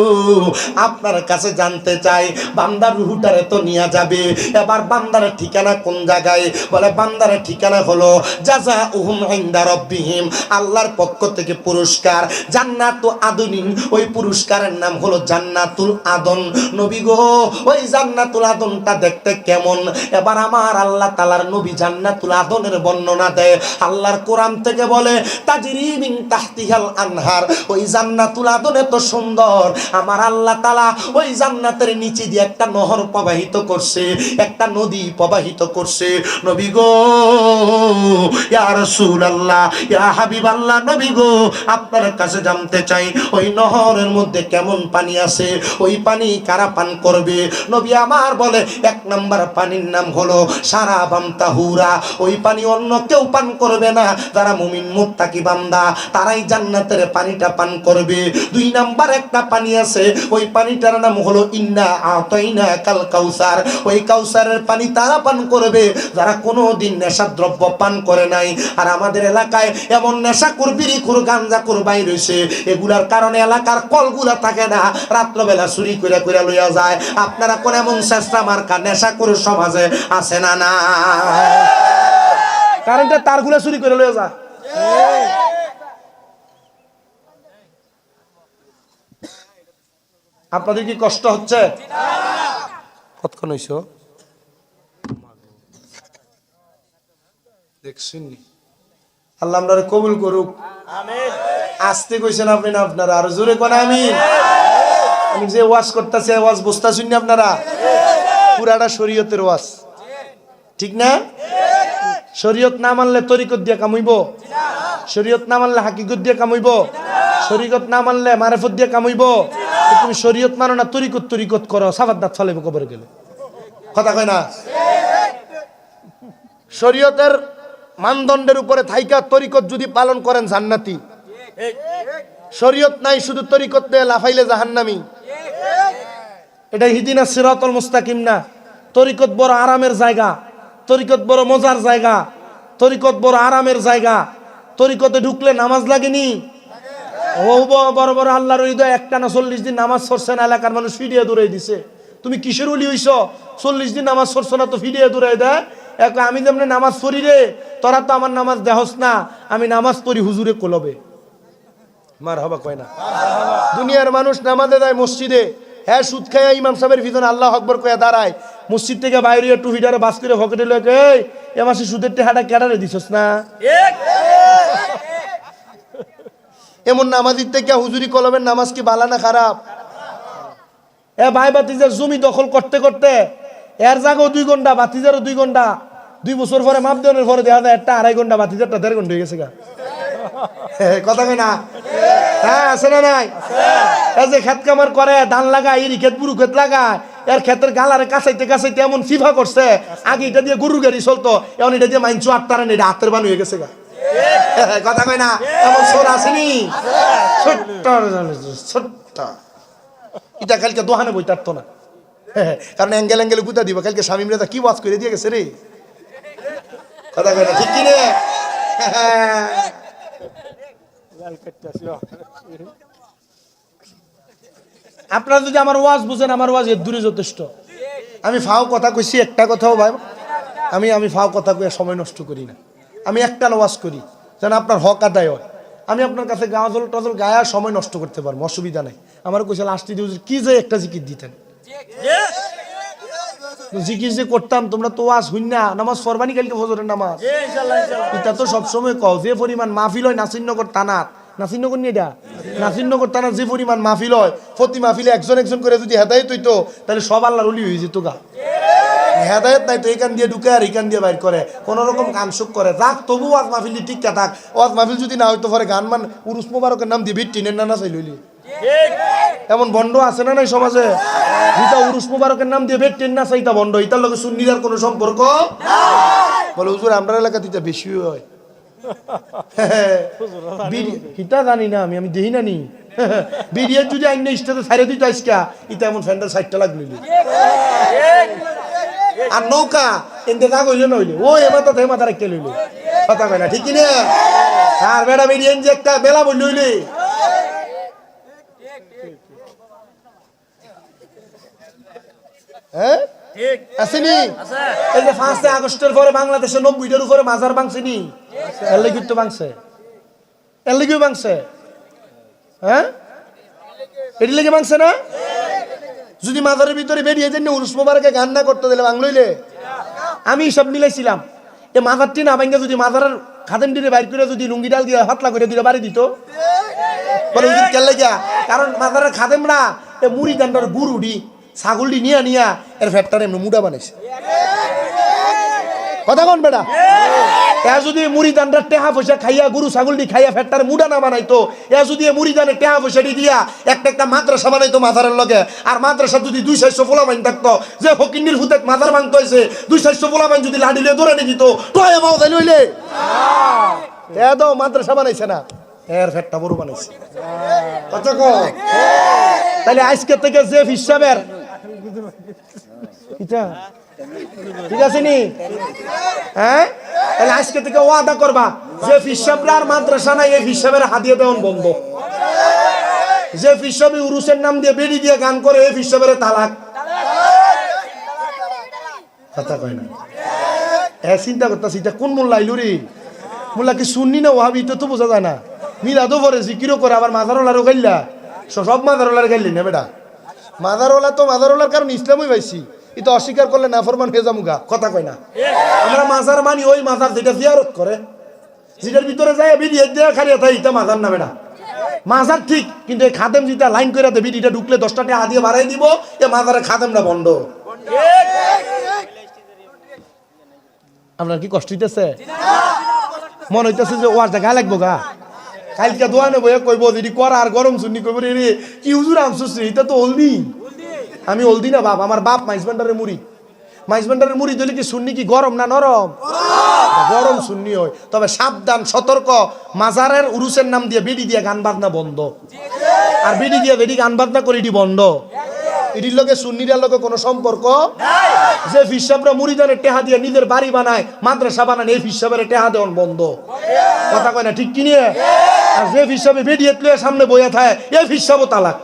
আপনার কাছে জানতে চাই বান্দার রূহটারে তো নিয়ে যাবে, এবার বান্দার ঠিকানা কোন জায়গায়? বলে বান্দার ঠিকানা হলো জাযাউহুম ইনদা রাব্বিহিম, আল্লাহর পক্ষ থেকে পুরস্কার জান্নাতুল আদনিন। ওই পুরস্কারের নাম হলো জান্নাতুল আদন। নবী গো, ওই জান্নাতুল আদনটা দেখতে কেমন? এবার আমার আল্লাহ তাআলার নবী জান্নাতুল আদনের বর্ণনা দেয়। আল্লাহর কোরআন থেকে বলে তাজরি মিন তাহতিহাল আনহার, ওই জান্নাতুল আদন এত সুন্দর, আমার আল্লাহ তাআলা ওই জান্নাতের নিচে দিয়ে একটা নহর প্রবাহিত করছে, একটা নদী প্রবাহিত করছে। নবী গো, ইয়া রাসূলুল্লাহ, ইয়া হাবিবাল্লাহ, নবী গো, আপনার কাছে জানতে চাই ওই নহরের মধ্যে কেমন পানি আছে, ওই পানি কারা পান করবে? নবী আমার বলে 1 নাম্বার পানির নাম হলো শারাবাম তাহুরা, ওই পানি অন্য কেউ পান করবে না, যারা মুমিন মুত্তাকি বান্দা তারাই জান্নাতের পানিটা পান করবে। 2 নাম্বার একটা পানি আছে, ওই পানিটার নাম হলো ইন্না আতাইনা কাল কাউসার, ওই কাউসারের পানি তারা পান করবে যারা কোনোদিন নেশার দ্রব্য পান করে নাই। আর আমাদের এলাকায় এমন নেশাখোর, বিড়িখোর, গাঞ্জাখোর বাইর হইছে, এগুলার কারণে এলাকার কলগুলা থাকে না, রাত্রবেলা চুরি করে করে লইয়া যায়। আপনারা কোন এমন চেষ্টা মার্কা নেশাখোর সমাজে আছে না? না, কারেন্টের তারগুলা চুরি করে লইয়া যা। আপনাদের কি কষ্ট হচ্ছে? কতক্ষণ হইছ দেখছেন? আল্লাহ আমরা কবুল করুক। আমিন। আসতে কইছেন আপনি না? আপনারা আরো জোরে কোন আমিন। আমি যে ওয়াজ করতেছি, ওয়াজ বুঝতেছেন না আপনারা? পুরাটা শরীয়তের ওয়াজ, ঠিক না? শরীয়ত না মানলে তরিকত দিয়ে কামাইব, শরীয়ত না মানলে হাকিকত দিয়ে কামাইব, শরীয়ত না মানলে মারেফত দিয়ে কামাইব। তুমি শরীয়ত মানো না, তরিকত তরিকত করো, সাবাত দাঁত ফলাইব কবরে গেলে। কথা কয় না? শরীয়তের মানদণ্ডের উপরে থাইকা তরিকত যদি পালন করেন জান্নাতি, শরীয়ত নাই, শুধু তরিকত নিয়ে লাফাইলে জাহান্নামী। এটা হিদিনা সিরাতুল মুস্তাকিম না। তরিকত বড় আরামের জায়গা, তরিকত বড় মজার জায়গা, তরিকত বড় আরামের জায়গা। তরিকতে ঢুকলে নামাজ লাগেনি? ও বড় বড় আল্লাহর হৃদয় একটানা 40 দিন নামাজ পড়ছে না, এলাকার মানুষ ফিরিয়ে দূরে দিছে। তুমি কিসের ওলি হইছ? 40 দিন নামাজ পড়ছো না তো ফিরিয়ে দূরে দেয়। আমি যেমনি নামাজ পড়ি রে, তোরা তো আমার নামাজ দেহস না, আমি নামাজ পড়ি হুজুরে কোলবে। মার হবা কয় না? দুনিয়ার মানুষ নামাজে যায় মসজিদে, হ্যাঁ সুদ খাইয়া ইমাম সাহেবের পিছনে আল্লাহ আকবর কইয়া দাঁড়ায়, মসজিদ থেকে বাইরে টু হিটারে বাস করে পকেটে লয়ে এ মাসে সুদের টেহাটা কেডারে দিছস না? এমন নামাজির থেকে হুজুরি কলমের নামাজ কি বালা না খারাপ? এ ভাই বাতিজার জমি দখল করতে করতে এর জায়গাও 2 ঘন্টা, বাতিজারও 2 ঘন্টা, 2 বছর পরে মাপ দেওয়ার পরে দেখা যায় 1.5 ঘন্টা, বাতিজারটা 1.5 ঘন্টা হয়ে গেছে গা। কথা কই না? হ্যাঁ আছে না নাই? এই যে খেত কামার করে, ধান লাগায়, ইরি ক্ষেত বুড়ু ক্ষেত লাগায়, এর ক্ষেতের গালারে কাছাইতে কাছাইতে এমন ফিফা করছে, আগে এটা দিয়ে গরুর গাড়ি চলতো, এখন এটা দিয়ে মাইনচু 8 টারেন, এটা হাতের বান হয়ে গেছে গা। কথা কই না? এমন সোর আসেনি? ছোট্ট এটা কালকে দোহানে বই তারতো না, কারণ অ্যাঙ্গেল অ্যাঙ্গেলে গুতা দিব। কালকে স্বামী মেয়েটা কি ওয়াজ করে দিয়ে গেছে রে। কথা কই না? ঠিক কি রে? আপনারা যদি আমার ওয়াজ বুঝেন, আমার ওয়াজ এর দূরে যথেষ্ট। আমি ফাও কথা কইছি, একটা কথাও ভাই আমি ফাও কথা কইয়া সময় নষ্ট করি না। আমি একটা ওয়াজ করি যেন আপনার হক আদায় হয়। আমি আপনার কাছে গাজল টজল গায়া সময় নষ্ট করতে পারবো, অসুবিধা নাই। আমার কইছে লাস্ট দিয়ে কি যে একটা জিকির দিতেন, জিকির যে করতাম, তোমরা তো ওয়াজ হইন না, নামাজ ফরবানি কালকে ফজরের নামাজ। এটা তো সবসময় কও, যে পরিমাণ মাহফিল হয় নাসিরনগর থানাত, নাসিরনগর নিয়ে এটা নাসিরনগর থানার যে পরিমাণ মাহফিল হয়, প্রতি মাহফিলে একজন একজন করে যদি হেদায়েত হইতো, তাহলে সব আল্লাহর ওলি হয়ে যেত গা। হেদায়েত নাই তো, এইখান দিয়ে ঢুকে আর এইখান দিয়ে বাইর করে, কোন রকম গান সুখ করে যাক, তবু ওয়াজ মাহফিল টিকা থাক। ওয়াজ মাহফিল যদি না হইতো পরে গান মান উরুস মোবারকের নাম দিয়ে ভিট্টিনের নানা চাই লইলি। এমন বন্ড আছে না নাই সমাজে? ইতা উরুস মোবারকের নাম দিয়ে ভিট্টিন না চাইতা বন্ড, ইতার লগে সুন্নির কোনো সম্পর্ক বলে হুজুর আমরা এলাকাতে এটা বেশি হয়। হিতা জানি না আমি দেখি না নি বিড়িয়ে যদি আইন ইস্টাতে ছাড়ে দিত আজকা, ইতা এমন ফ্যান্ডার 60টা লাগলি। আর নৌকা এনতে যা কইলে নইলে ও এমাতা তে মাথা রাখতে লইলে। কথা কয় না? ঠিক কি না? আর বেড়া বেরিয়ে যে একটা বেলা বই লইলে, হ্যাঁ আসেনি? এই যে 5 আগস্টের পরে বাংলাদেশে 90টার উপরে মাজার ভাঙছেনি, এর লাগি তো ভাঙছে, এর লাগি ভাঙছে। হ্যাঁ এটি লেগে ভাঙছে না? যদি মাজারের ভিতরে বেরিয়ে যেন উরুস মোবারকে গান না করতে দিলে বাংলইলে। আমি সব মিলাইছিলাম, এ মাজারটি না ভাঙ্গা যদি মাজারের খাদেম দিলে বাইর করে যদি লুঙ্গি ডাল দিয়ে হাতলা করে দিলে বাড়ি দিত বলে কেন লাগিয়া? কারণ মাজারের খাদেমরা এ মুড়ি দান্ডার গুরুডি ছাগলটি নিয়া নিয়া এর ফ্যাটটার এমনি মুডা বানাইছে। কথা কোন বেটা? এ যদি মুড়ি দান্ডার টেহা পয়সা খাইয়া গরু ছাগলটি খাইয়া ফ্যাটটার মুডা না বানাইতো, এ যদি মুড়ি দানের টেহা পয়সাটি দিয়া একটা একটা মাদ্রাসা বানাইতো মাজারের লগে, আর মাদ্রাসা যদি 200 পোলাবাইন থাকতো, যে ফকিন্নির হুতেক মাজার ভাঙতে হয়েছে 200 পোলাবাইন যদি লাডিলে ধরে নিয়ে দিত টয়ে মাও তাই লইলে এ তো মাদ্রাসা বানাইছে না, এর ফ্যাটটা বড় বানাইছে। কথা কো? তাহলে আজকে থেকে যে হিসাবের ঠিক আছে নি? হ্যাঁ তাহলে আজকে থেকে ওয়াদা করবা যে হিসাবরা আর মাদ্রাসা নাই, এই হিসাবের হাদিয়া দেওয়ান বন্ধ। যে হিসাবে উরুসের নাম দিয়ে বেড়ি দিয়ে গান করে, এই হিসাবের তালাক। কথা কয় না? চিন্তা করতেছি কোন মোল্লা আইলো রে? মোল্লা কি শুননি না ওহাবি? তো বোঝা যায় না। মিলাদও পরে জিকিরও করে, আবার মাজারওয়ালারও গাইলা। সব মাজারওয়ালার গাইলি না বেটা? মাজারওয়ালা তো মাজারওয়ালার কারণ ইসলামই পাইছি, এটা অস্বীকার করলে নাফরমান হয়ে যামুগা। কথা কয় না? আমরা মাজার মানি ওই মাজার যেটা জিয়ারত করে, যেটার ভিতরে যায় বিড়ি দিয়ে খারিয়া থাকে, এটা মাজার না বেটা। মাজার ঠিক, কিন্তু এই খাদেম যেটা লাইন করে দেবে, বিড়িটা ঢুকলে 10টা টাকা দিয়ে বাড়াই দিব, এ মাজারের খাদেমটা বন্ধ। আপনার কি কষ্ট হইতেছে? মনে হইতেছে যে ওয়ার জায়গা লাগবো গা। কালকে দোয়ানে বইয়া কইব যদি করা আর গরম শুনি কইব রে কি হুজুর আমসুস, এটা তো হলদি। আমি হলদি না বাপ, আমার বাপ মাইজবান্ডারের মুড়ি। মাইজবান্ডারের মুড়ি দিলে কি শুননি কি গরম না নরম? গরম সুন্নি হয়, তবে সাবধান সতর্ক, মাজারের উরুসের নাম দিয়ে বেডি দিয়ে গান বাজনা বন্ধ, আর বেডি দিয়ে বেডি গান বাজনা করে এটি বন্ধ। এটির লগে সুন্নিদের লগে কোনো সম্পর্ক। যে ফিসাবরা মুরিদানের টেহা দিয়ে নিজের বাড়ি বানায়, মাদ্রাসা বানায়, এই ফিসাবের টেহা দেওয়ান বন্ধ। কথা কয় না ঠিক কি নিয়ে? আর যে ফিসাবে বেডিয়ে তুলে সামনে বইয়া থাকে, এই ফিসাবও তালাক।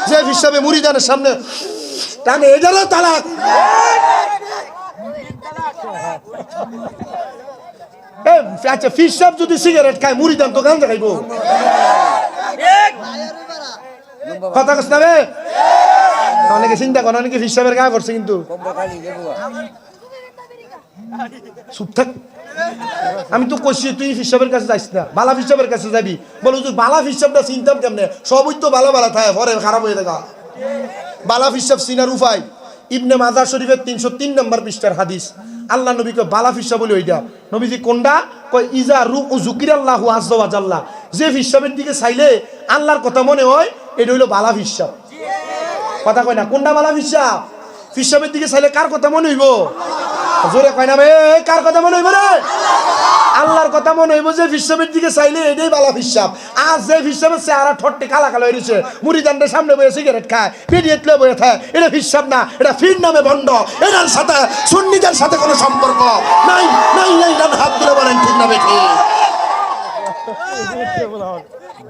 যে ফিসাবে মুরিদানের সামনে টানে, এটারও তালাক। আচ্ছা, ফিসাব যদি সিগারেট খায়, মুরিদান তো গাঞ্জা খাইবো। কথা কস না বে? অনেকে চিন্তা করে, অনেকে ফিসাবের গা করছে, কিন্তু চুপ থাক। আমি তো কইছি তুই ফিসাবের কাছে যাইস না, বালা ফিসাবের কাছে যাবি। বলে হুজুর বালা ফিসাবটা চিনতাম কেমনে? সবই তো বালা বালা থাকে, পরে খারাপ হয়ে দেখা। বালা ফিসাব চিনার উপায় ইবনে মাজাহ শরীফের 303 নম্বর পৃষ্ঠার হাদিস। আল্লাহ নবীকে বালা ফিসাব বলে ওইটা। নবীজি কোনটা কয়? ইজা রু যুকিরাল্লাহু আযজা ওয়া জাল্লা, যে ফিসাবের দিকে চাইলে আল্লাহর কথা মনে হয়, এটা হইলো বালা ফিসাব। কথা কয় না? কোনটা বালা ফিসাব? ফিসাবের দিকে চাইলে কার কথা মনে হইব? জোরে কয় না ভাই, কার কথা মনে হইব রে? আল্লাহর কথা মনে হইব। যে ফিসাবের দিকে চাইলে এটাই বালা ফিসাব। আর যে ফিসাবের চেহারা ঠোঁটটি কালা কালো হয়েছে, মুড়িদানদের সামনে বসে সিগারেট খায়, পিডিয়ে তুলে বসে থাকে, এটা ফিসাব না, এটা ফির নামে বন্ধ। এটার সাথে সুন্নিদের সাথে কোনো সম্পর্ক নাই। নাই নাই নাই, হাত তুলে বলেন ঠিক না বেঠি?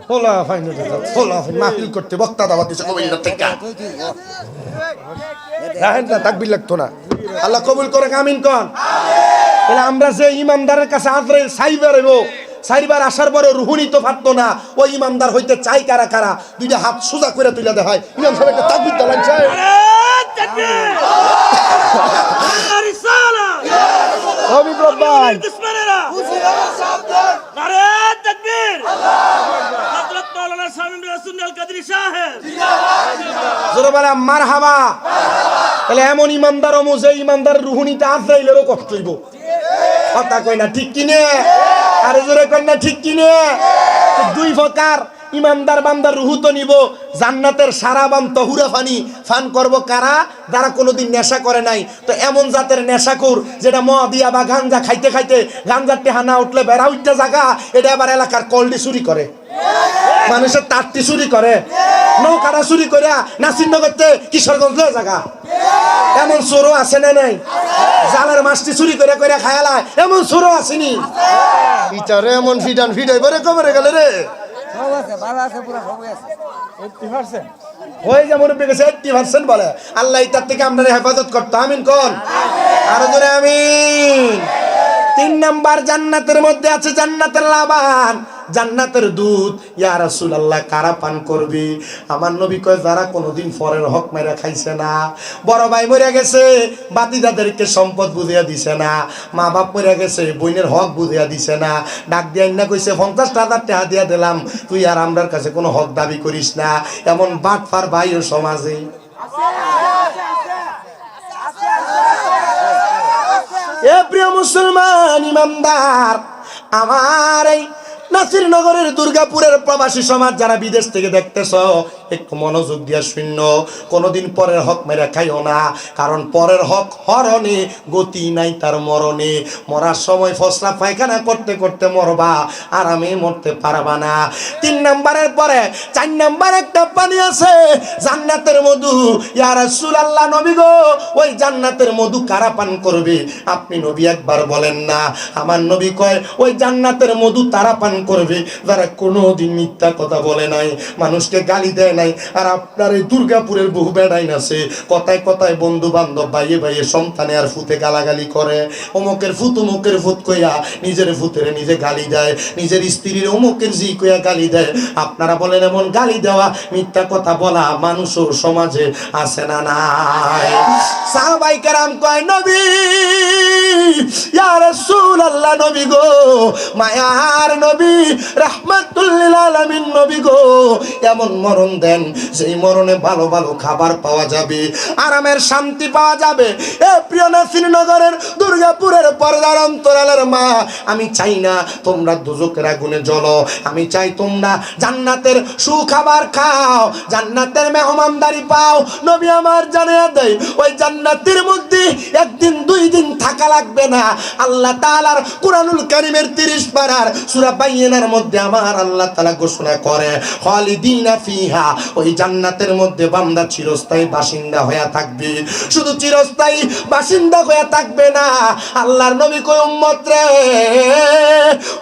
হোলা ফাইনাল হোলা মাহফিল করতে বক্তা দাওয়াত দিছে কবির থেকে। রাহেন না, তাকবীর লাগতো না। আল্লাহ কবুল করে, আমিন কোন। তাহলে আমরা যে ইমানদারের কাছে আজরাইল সাইবার হইব, সাইবার আসার পরে রুহুনি তো ফাটতো না, ওই ইমানদার হইতে চাই কারা কারা? দুইটা হাত সোজা করে তুলে দেখায়। ইমাম সাহেব একটা তাকবীর দালান চাই। বিপ্লব ভাই, মারহাবা। তাহলে এমন ইমানদার অমো যে ইমানদার রুহুনিতে আজরাইলেরও কষ্ট হইব। কথা কয় না ঠিক কিনে? আরে জোরে কয় না ঠিক কিনে? দুই প্রকার ইমানদার বান্দার রুহু তো নিব জান্নাতের সারা বাম তহুরা ফানি ফান করব কারা? যারা কোনোদিন নেশা করে নাই। তো এমন জাতের নেশাখোর যেটা মদিয়া বা গাঞ্জা খাইতে খাইতে গাঞ্জার টেহা না উঠলে বেড়া উঠতে জায়গা, এটা আবার এলাকার কলডি চুরি করে, মানুষের তাঁতটি চুরি করে, নৌকাটা চুরি করে নাসিরনগরতে কিশোরগঞ্জ জায়গা। এমন চোরও আছে না নাই? জালের মাছটি চুরি করে করে খায়ালায়, এমন চোরও আসেনি? ইটারে এমন ফিডান ফিডাই বরে কবরে গেলে রে। হয়ে যেমন 80% বলে। আল্লাহ ইতার থেকে আমরা হেফাজত করতো। আমিন কোন? আরো জোরে আমিন। 3 নাম্বার জান্নাতের মধ্যে আছে জান্নাতের লাবান, জান্নাতের দুধ। ইয়া রাসূলুল্লাহ, কারা পান করবে? আমার নবী কয়, যারা কোনোদিন পরের হক মেরে খাইছে না, বড় ভাই মরে গেছে বাতিদাদেরকে সম্পদ বুঝিয়া দিছে না, মা বাপ মরে গেছে বোনের হক বুঝিয়া দিছে না, ডাক দিয়া না কইছে 50,000 টাকা দিয়া দিলাম, তুই আর আমরার কাছে কোনো হক দাবি করিস না। এমন বাটফার ভাইও সমাজে এ প্রিয় মুসলমান ইমানদার, আমার এই নাসিরনগরের দুর্গাপুরের প্রবাসী সমাজ যারা বিদেশ থেকে দেখতেছ, একটু মনোযোগ দিয়া শূন্য। কোনোদিন পরের হক মেরে খাইও না, কারণ পরের হক হরণে গতি নাই তার মরণে। মরার সময় ফসলা পায়খানা করতে করতে মরবা, আরামে মরতে পারবা না। 3 নাম্বারের পরে 4 নাম্বার একটা পানি আছে, জান্নাতের মধু। ইয়া রাসূলুল্লাহ নবী গো, ওই জান্নাতের মধু কারা পান করবে? আপনি নবী একবার বলেন না। আমার নবী কয়, ওই জান্নাতের মধু তারা পান করবে যারা কোনোদিন মিথ্যা কথা বলে নাই, মানুষকে গালি দেয় নাই। আর আপনার এই দুর্গাপুরের বহু বেড়াইন আছে, কথায় কথায় বন্ধু বান্ধব ভাইয়ে ভাইয়ে সন্তানে আর ফুতে গালাগালি করে, অমুকের ফুত অমুকের ফুত কইয়া নিজের ফুতের নিজে গালি দেয়, নিজের স্ত্রীর অমুকের জি কইয়া গালি দেয়। আপনারা বলেন এমন গালি দেওয়া মিথ্যা কথা বলা মানুষও সমাজে আছে না নাই? সাহাবায়ে কেরাম কয়, নবী ইয়া রাসূলুল্লাহ নবী গো, মায়ার নবী নবী রাহমাতুল লিল আলামিন নবী গো এমন মরণ দেন যেই মরণে ভালো ভালো খাবার পাওয়া যাবে, আরামের শান্তি পাওয়া যাবে। এ প্রিয় নাসিরনগরের দুর্গাপুরের পর্দার অন্তরালের মা, আমি চাই না তোমরা দুজকের আগুনে জ্বলো, আমি চাই তোমরা জান্নাতের সুখাবার খাও, জান্নাতের মেহমানদারি পাও। নবী আমার জানিয়ে দেয় ওই জান্নাতের মধ্যে একদিন দুই দিন থাকা লাগবে না। আল্লাহ তাআলার কুরআনুল কারীমের 30 পারার সূরা বাইয়িনার মধ্যে আমার আল্লাহ তাআলা ঘোষণা করে খালিদিনা ফিহা, ওই জান্নাতের মধ্যে বান্দা চিরস্থায়ী বাসিন্দা হয়ে থাকবে। শুধু চিরস্থায়ী বাসিন্দা হয়ে থাকবে না, আল্লাহর নবী কয় উম্মত রে,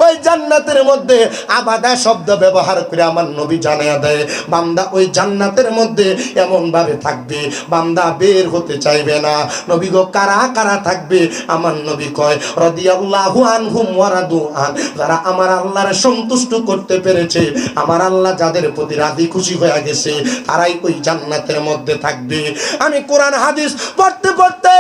ওই জান্নাতের মধ্যে আবাদা শব্দ ব্যবহার করে আমার নবী জানিয়ে দেয় বান্দা ওই জান্নাতের মধ্যে এমন ভাবে থাকবে বান্দা বের হতে চাইবে না। নবী গো কারা কারা থাকবে? আমার নবী কয় রাদিয়াল্লাহু আনহুম ওয়া রাদু আন, যারা আমার আল্লাহর সন্তুষ্ট করতে পেরেছে, আমার আল্লাহ যাদের প্রতি রাজি খুশি হয়ে গেছে, তারাই ওই জান্নাতের মধ্যে থাকবে। আমি কোরআন হাদিস পড়তে পড়তে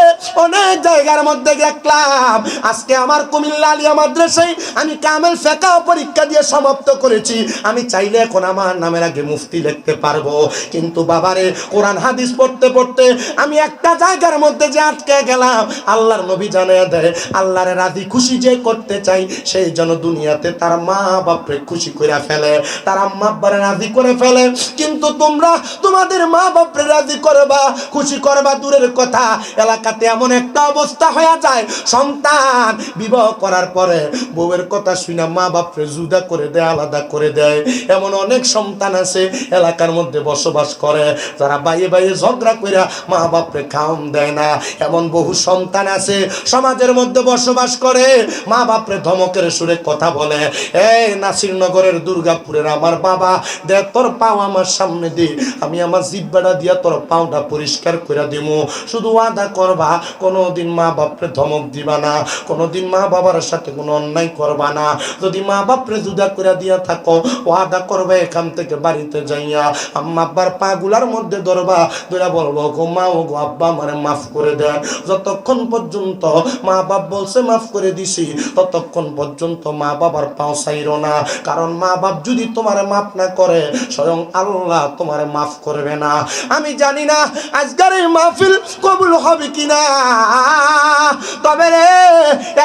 অনেক জায়গার মধ্যে দেখলাম, আজকে আমার কুমিল্লা আলিয়া মাদ্রাসায় আমি কামেল ফিকহ পরীক্ষা দিয়ে সমাপ্ত করেছি। আমি চাইলে এখন আমার নামের আগে মুফতি লিখতে পারবো, কিন্তু বাবারে কোরআন হাদিস পড়তে পড়তে আমি একটা জায়গার মধ্যে যে আটকে গেলাম। আল্লাহর নবী জানিয়ে দেয় আল্লাহর রাজি খুশি যে করতে চাই সেই জন্য দুনিয়াতে তার মা বাপরে খুশি করে ফেলে, তার আম্মা আব্বারে রাজি করে ফেলে। কিন্তু তোমরা তোমাদের মা বাপরে রাজি করবা, খুশি করবা দূরের কথা, এলাকাতে এমন একটা অবস্থা হয়ে যায় সন্তান বিবাহ করার পরে বউয়ের কথা শুনে মা বাপরে জুদা করে দেয়, আলাদা করে দেয়। এমন অনেক সন্তান আছে এলাকার মধ্যে বসবাস করে, যারা বাইয়ে বাইয়ে ঝগড়া করে মা বাপরে খাওন দেয় না। এমন বহু সন্তান আছে সমাজের মধ্যে বসবাস করে, মা বাপরে ধমকের সুরে কথা বলে। এই নাসিরনগরের দুর্গাপুরের আমার বাবা, দে তোর পাও আমার সামনে দে, আমি আমার জিব্বাটা দিয়া তোর পাওটা পরিষ্কার করে দিব। শুধু ওয়াদা করবা কোনোদিন মা বাপরে ধমক দিবা না, কোনোদিন মা বাবার সাথে কোনো অন্যায় করবা না। যদি মা বাপরে জুদা করে দিয়া থাকো, ওয়াদা করবে এখান থেকে বাড়িতে যাইয়া আম্মা আব্বার পা গুলার মধ্যে ধরবা, ধরে বলবো গো মা ও গো আব্বা আমারে মাফ করে দেন। যতক্ষণ পর্যন্ত মা বাপ বলছে মাফ করে দিছি, ততক্ষণ পর্যন্ত মা বাবার পাও ছাইরো না, কারণ মা বাপ যদি তোমারে মাফ না করে স্বয়ং আল্লাহ তোমারে মাফ করবে না। আমি জানি না আজকের এই মাহফিল কবুল হবে কিনা, তবে রে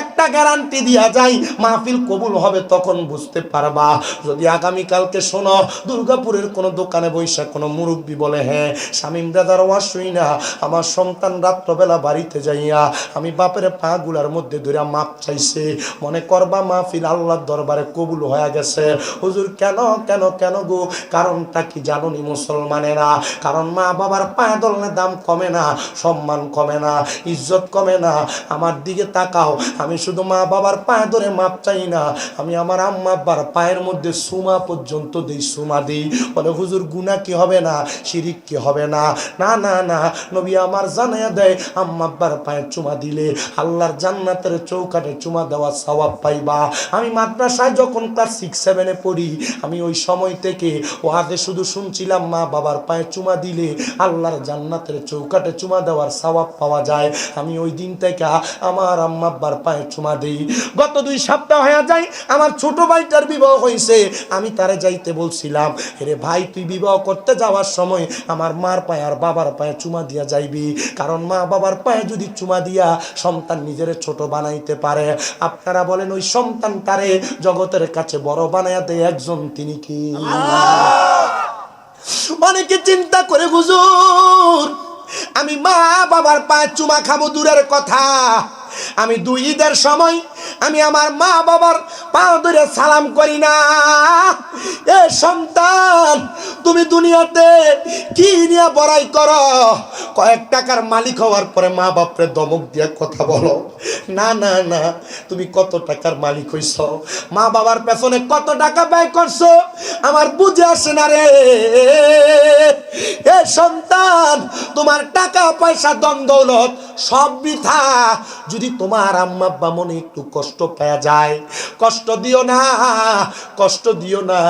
একটা গ্যারান্টি দিয়া যায়, মাহফিল কবুল হবে তখন বুঝতে পারবা যদি আগামীকালকে শোনো দুর্গাপুরের কোনো দোকানে বৈশা কোনো মুরব্বী বলে হ্যাঁ শামীম দাদার ওয়াজ শুই না, আমার সন্তান রাত্রবেলা বাড়িতে যাইয়া আমি বাপের পা গুলার মধ্যে ধরে মাপ চাইছে, মনে করবা মাহফিল আল্লাহর দরবারে কবুল হয়ে গেছে। হুজুর কেন কেন কেন গো? কারণটা কি জানুনি মুসলমানেরা? কারণ মা বাবার পায়ে ধরলে দাম কমে না, সম্মান কমে না, ইজ্জত কমে না। আমার দিকে তাকাও, আমি শুধু মা বাবার পায়ে ধরে মাপ চাই না, আমি আমার আম্মা আব্বার পায়ের মধ্যে সুমা পর্যন্ত দিই, সুমা দিই। বলে হুজুর গুনাহ কি হবে না, শিরিক কি হবে না? না না না, নবী আমার জানায়া দেয় আম্মা আব্বার পায়ে চুমা দিলে আল্লাহর জান্নাতের চৌকাঠে চুমা দেওয়া সওয়াব পাইবা। আমি মাদ্রাসায় যখন ক্লাস 6-7 পড়ি, আমি ওই সময় থেকে ওয়াজে শুধু শুনছিলাম মা বাবার পায়ে চুমা দিলে আল্লাহর জান্নাতের চৌকাঠে চুমা দেওয়ার সওয়াব পাওয়া যায়। আমি ওই দিন থেকে আমার আম্মা আব্বার পায়ে চুমা দিই। গত 2 সপ্তাহ হয়ে যায় আমার ছোট ভাইটার বিবাহ হয়েছে, আমি তারে যাইতে বলছিলাম, রে ভাই তুই বিবাহ করতে যাওয়ার সময় আমার মার পায়ে আর বাবার পায়ে চুমা দিয়া যাইবি, কারণ মা বাবার পায়ে যদি চুমা দিয়া সন্তান নিজের ছোট বানাইতে পারে, আপনারা বলেন ওই সন্তান তারে জগতের কাছে বড় বানাইয়া দেয় একজন, তিনি কি? অনেকে চিন্তা করে হুজুর আমি মা বাবার পায়ে চুমা খাবো দূরের কথা, আমি 2 ঈদের সময় আমি আমার মা বাবার পা ধরে সালাম করি না। এ সন্তান তুমি দুনিয়াতে কি নিয়ে বড়াই করো? কয়েক টাকার মালিক হওয়ার পরে মা বাপরে ধমক দিয়া কথা বলো? না না না, তুমি কত টাকার মালিক হইছ, মা বাবার পেছনে কত টাকা ব্যয় করছো আমার বুঝে আসে না রে। এ সন্তান তোমার টাকা পয়সা ধন দৌলত সব বৃথা। যদি তোমার আম্মা আব্বা মনে একটু কষ্ট পাওয়া যায়, কষ্ট দিও না, কষ্ট দিও না।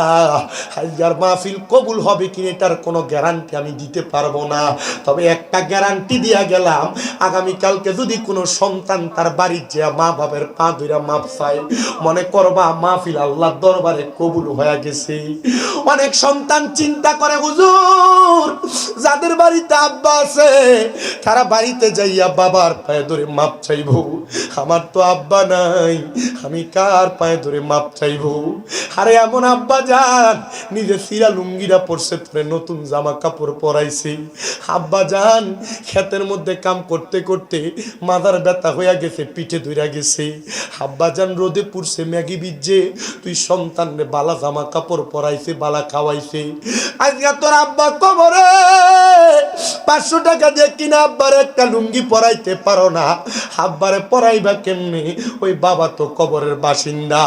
আজকের মাহফিল কবুল হবে কিনা এটার কোনো গ্যারান্টি আমি দিতে পারবো না, তবে একটা গ্যারান্টি দিয়া গেলাম, আগামীকালকে যদি কোনো সন্তান তার বাড়ির যে মা বাবার পা ধরে মাপ চায়, মনে করবা মাহফিল আল্লাহর দরবারে কবুল হয়ে গেছে। অনেক সন্তান চিন্তা করে, হুজুর যাদের বাড়িতে আব্বা আছে তারা বাড়িতে যাইয়া বাবার পায়ে ধরে মাপ চাইবো, আমার তো আব্বা নাই, আমি কার পায়ে ধরে মাপ চাইবো? আরে এমন আব্বা যান নিজে সিরা লুঙ্গিরা পরছে, তোরে নতুন জামা কাপড় পরাইছে। আব্বা যান ক্ষেতের মধ্যে কাম করতে করতে মাথার ব্যথা হইয়া গেছে, পিঠে ধইরা গেছে। আব্বা যান রোদে পুড়ছে, ম্যাগি ভিজে, তুই সন্তানরে বালা জামা কাপড় পরাইছে, বালা খাওয়াইছে। আজকে তোর আব্বা কবরে 500 টাকা দিয়ে কিনা আব্বার একটা লুঙ্গি পরাইতে পারো না, আব্বারে পরাইবা কেমনে? ওই বাবা তো কবরের বাসিন্দা।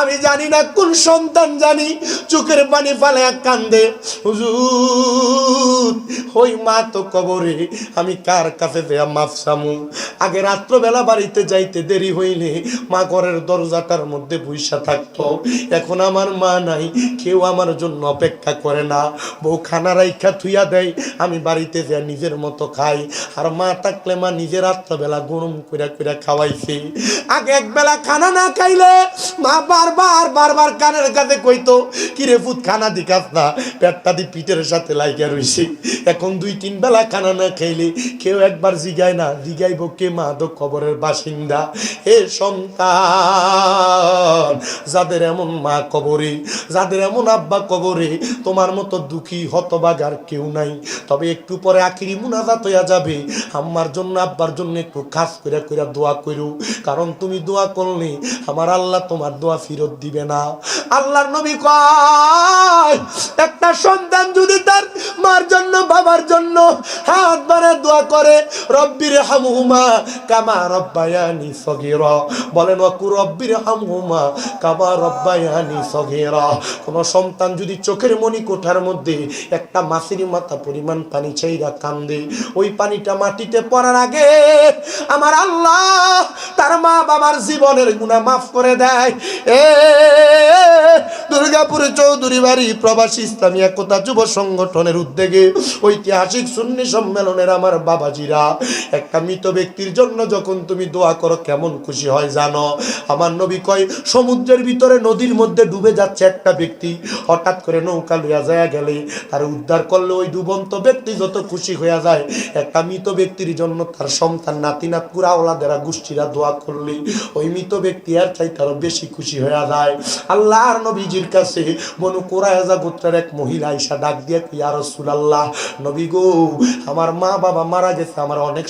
আমি জানি না কোন সন্তান জানি চোখের পানি ফালে কান্দে, হুজুর ওই মা তো কবরে, আমি কার কাছে দেয়া মাফ চামু? আগে রাত্রবেলা বাড়িতে যাইতে দেরি হইলে মা ঘরের দরজাটার মধ্যে বইসা থাকতো, এখন আমার মা নাই, কেউ আমার জন্য অপেক্ষা করে না, বউ খানা রাইখা থুইয়া দেয়, আমি বাড়িতে যাই নিজের মতো খাই। আর মা থাকলে মা নিজের রাত্রবেলা গরম কইরা কইরা খাওয়াইছে। আগে একবেলা খানা না খাইলে মা বারবার বারবার কানের কাছে কইতো, কিরে ফুত খানা দিকাস না, পেটটা দি পিঠের সাথে লাইগা রইছে। এখন 2-3 বেলা খানা না খাইলে কেউ একবার জিগায় না, জিগাইব কে? মা তো কবরের বাসিন্দা। হে সন্তান, যাদের এমন মা কবরে, যাদের এমন আব্বা কবরে, তোমার মতো দুঃখী হতবাগার কেউ নাই। তবে একটু পরে আখিরি মুনাজাত হইয়া যাবে, আম্মার জন্য আব্বার জন্য একটু খাস কইরা কইরা দোয়া করো, কারণ তুমি দোয়া করলে আমার আল্লাহ তোমার দোয়া ফেরত দিবে না। আল্লাহর নবী কয়, একটা সন্তান যদি তার মার জন্য বাবার জন্য হাত বাড়ে দোয়া করে, রব্বির হামহুমা কামা রব্বায়ানি সগীরা, বলেন ওয়াকু রব্বির হামহুমা কামা রব্বায়ানি সগীরা। কোন সন্তান যদি চোখের মনি কোঠার মধ্যে একটা মাছের মাথা পরিমাণ পানি চাইরা কান্দে, ওই পানিটা মাটিতে পড়ার আগে আমার আল্লাহ তার মা বাবার জীবনের গুনাহ মাফ করে দেয়। এ দুর্গাপুর চৌধুরী বাড়ি প্রবাসী ইসলামী একতা যুব সংগঠনের উদ্যোগে ঐতিহাসিক সুন্নি সম্মেলনের আমার বাবাজিরা, একটা মৃত ব্যক্তির জন্য যখন তুমি দোয়া করো কেমন খুশি হয় জানো? আমার নবী কয়, সমুদ্রের ভিতরে নদীর মধ্যে ডুবে যাচ্ছে একটা ব্যক্তি, হঠাৎ করে নৌকা লইয়া যায় গেলে তার উদ্ধার করলে ওই ডুবন্ত ব্যক্তি যত খুশি হইয়া যায়, একটা মৃত ব্যক্তির জন্য তার সন্তান নাতি নাত পুরা ওলাদেরা গোষ্ঠীরা দোয়া করলে ওই মৃত ব্যক্তি আর চাই তারও বেশি খুশি হইয়া যায়। আল্লাহর নবীজির কাছে বনু কুরায়জা গোত্রের এক মহিলা আয়েশা ডাক দিয়ে, ইয়া রাসূলুল্লাহ, নবী গো, আমার মা বাবা মারা গেছে, আমার অনেক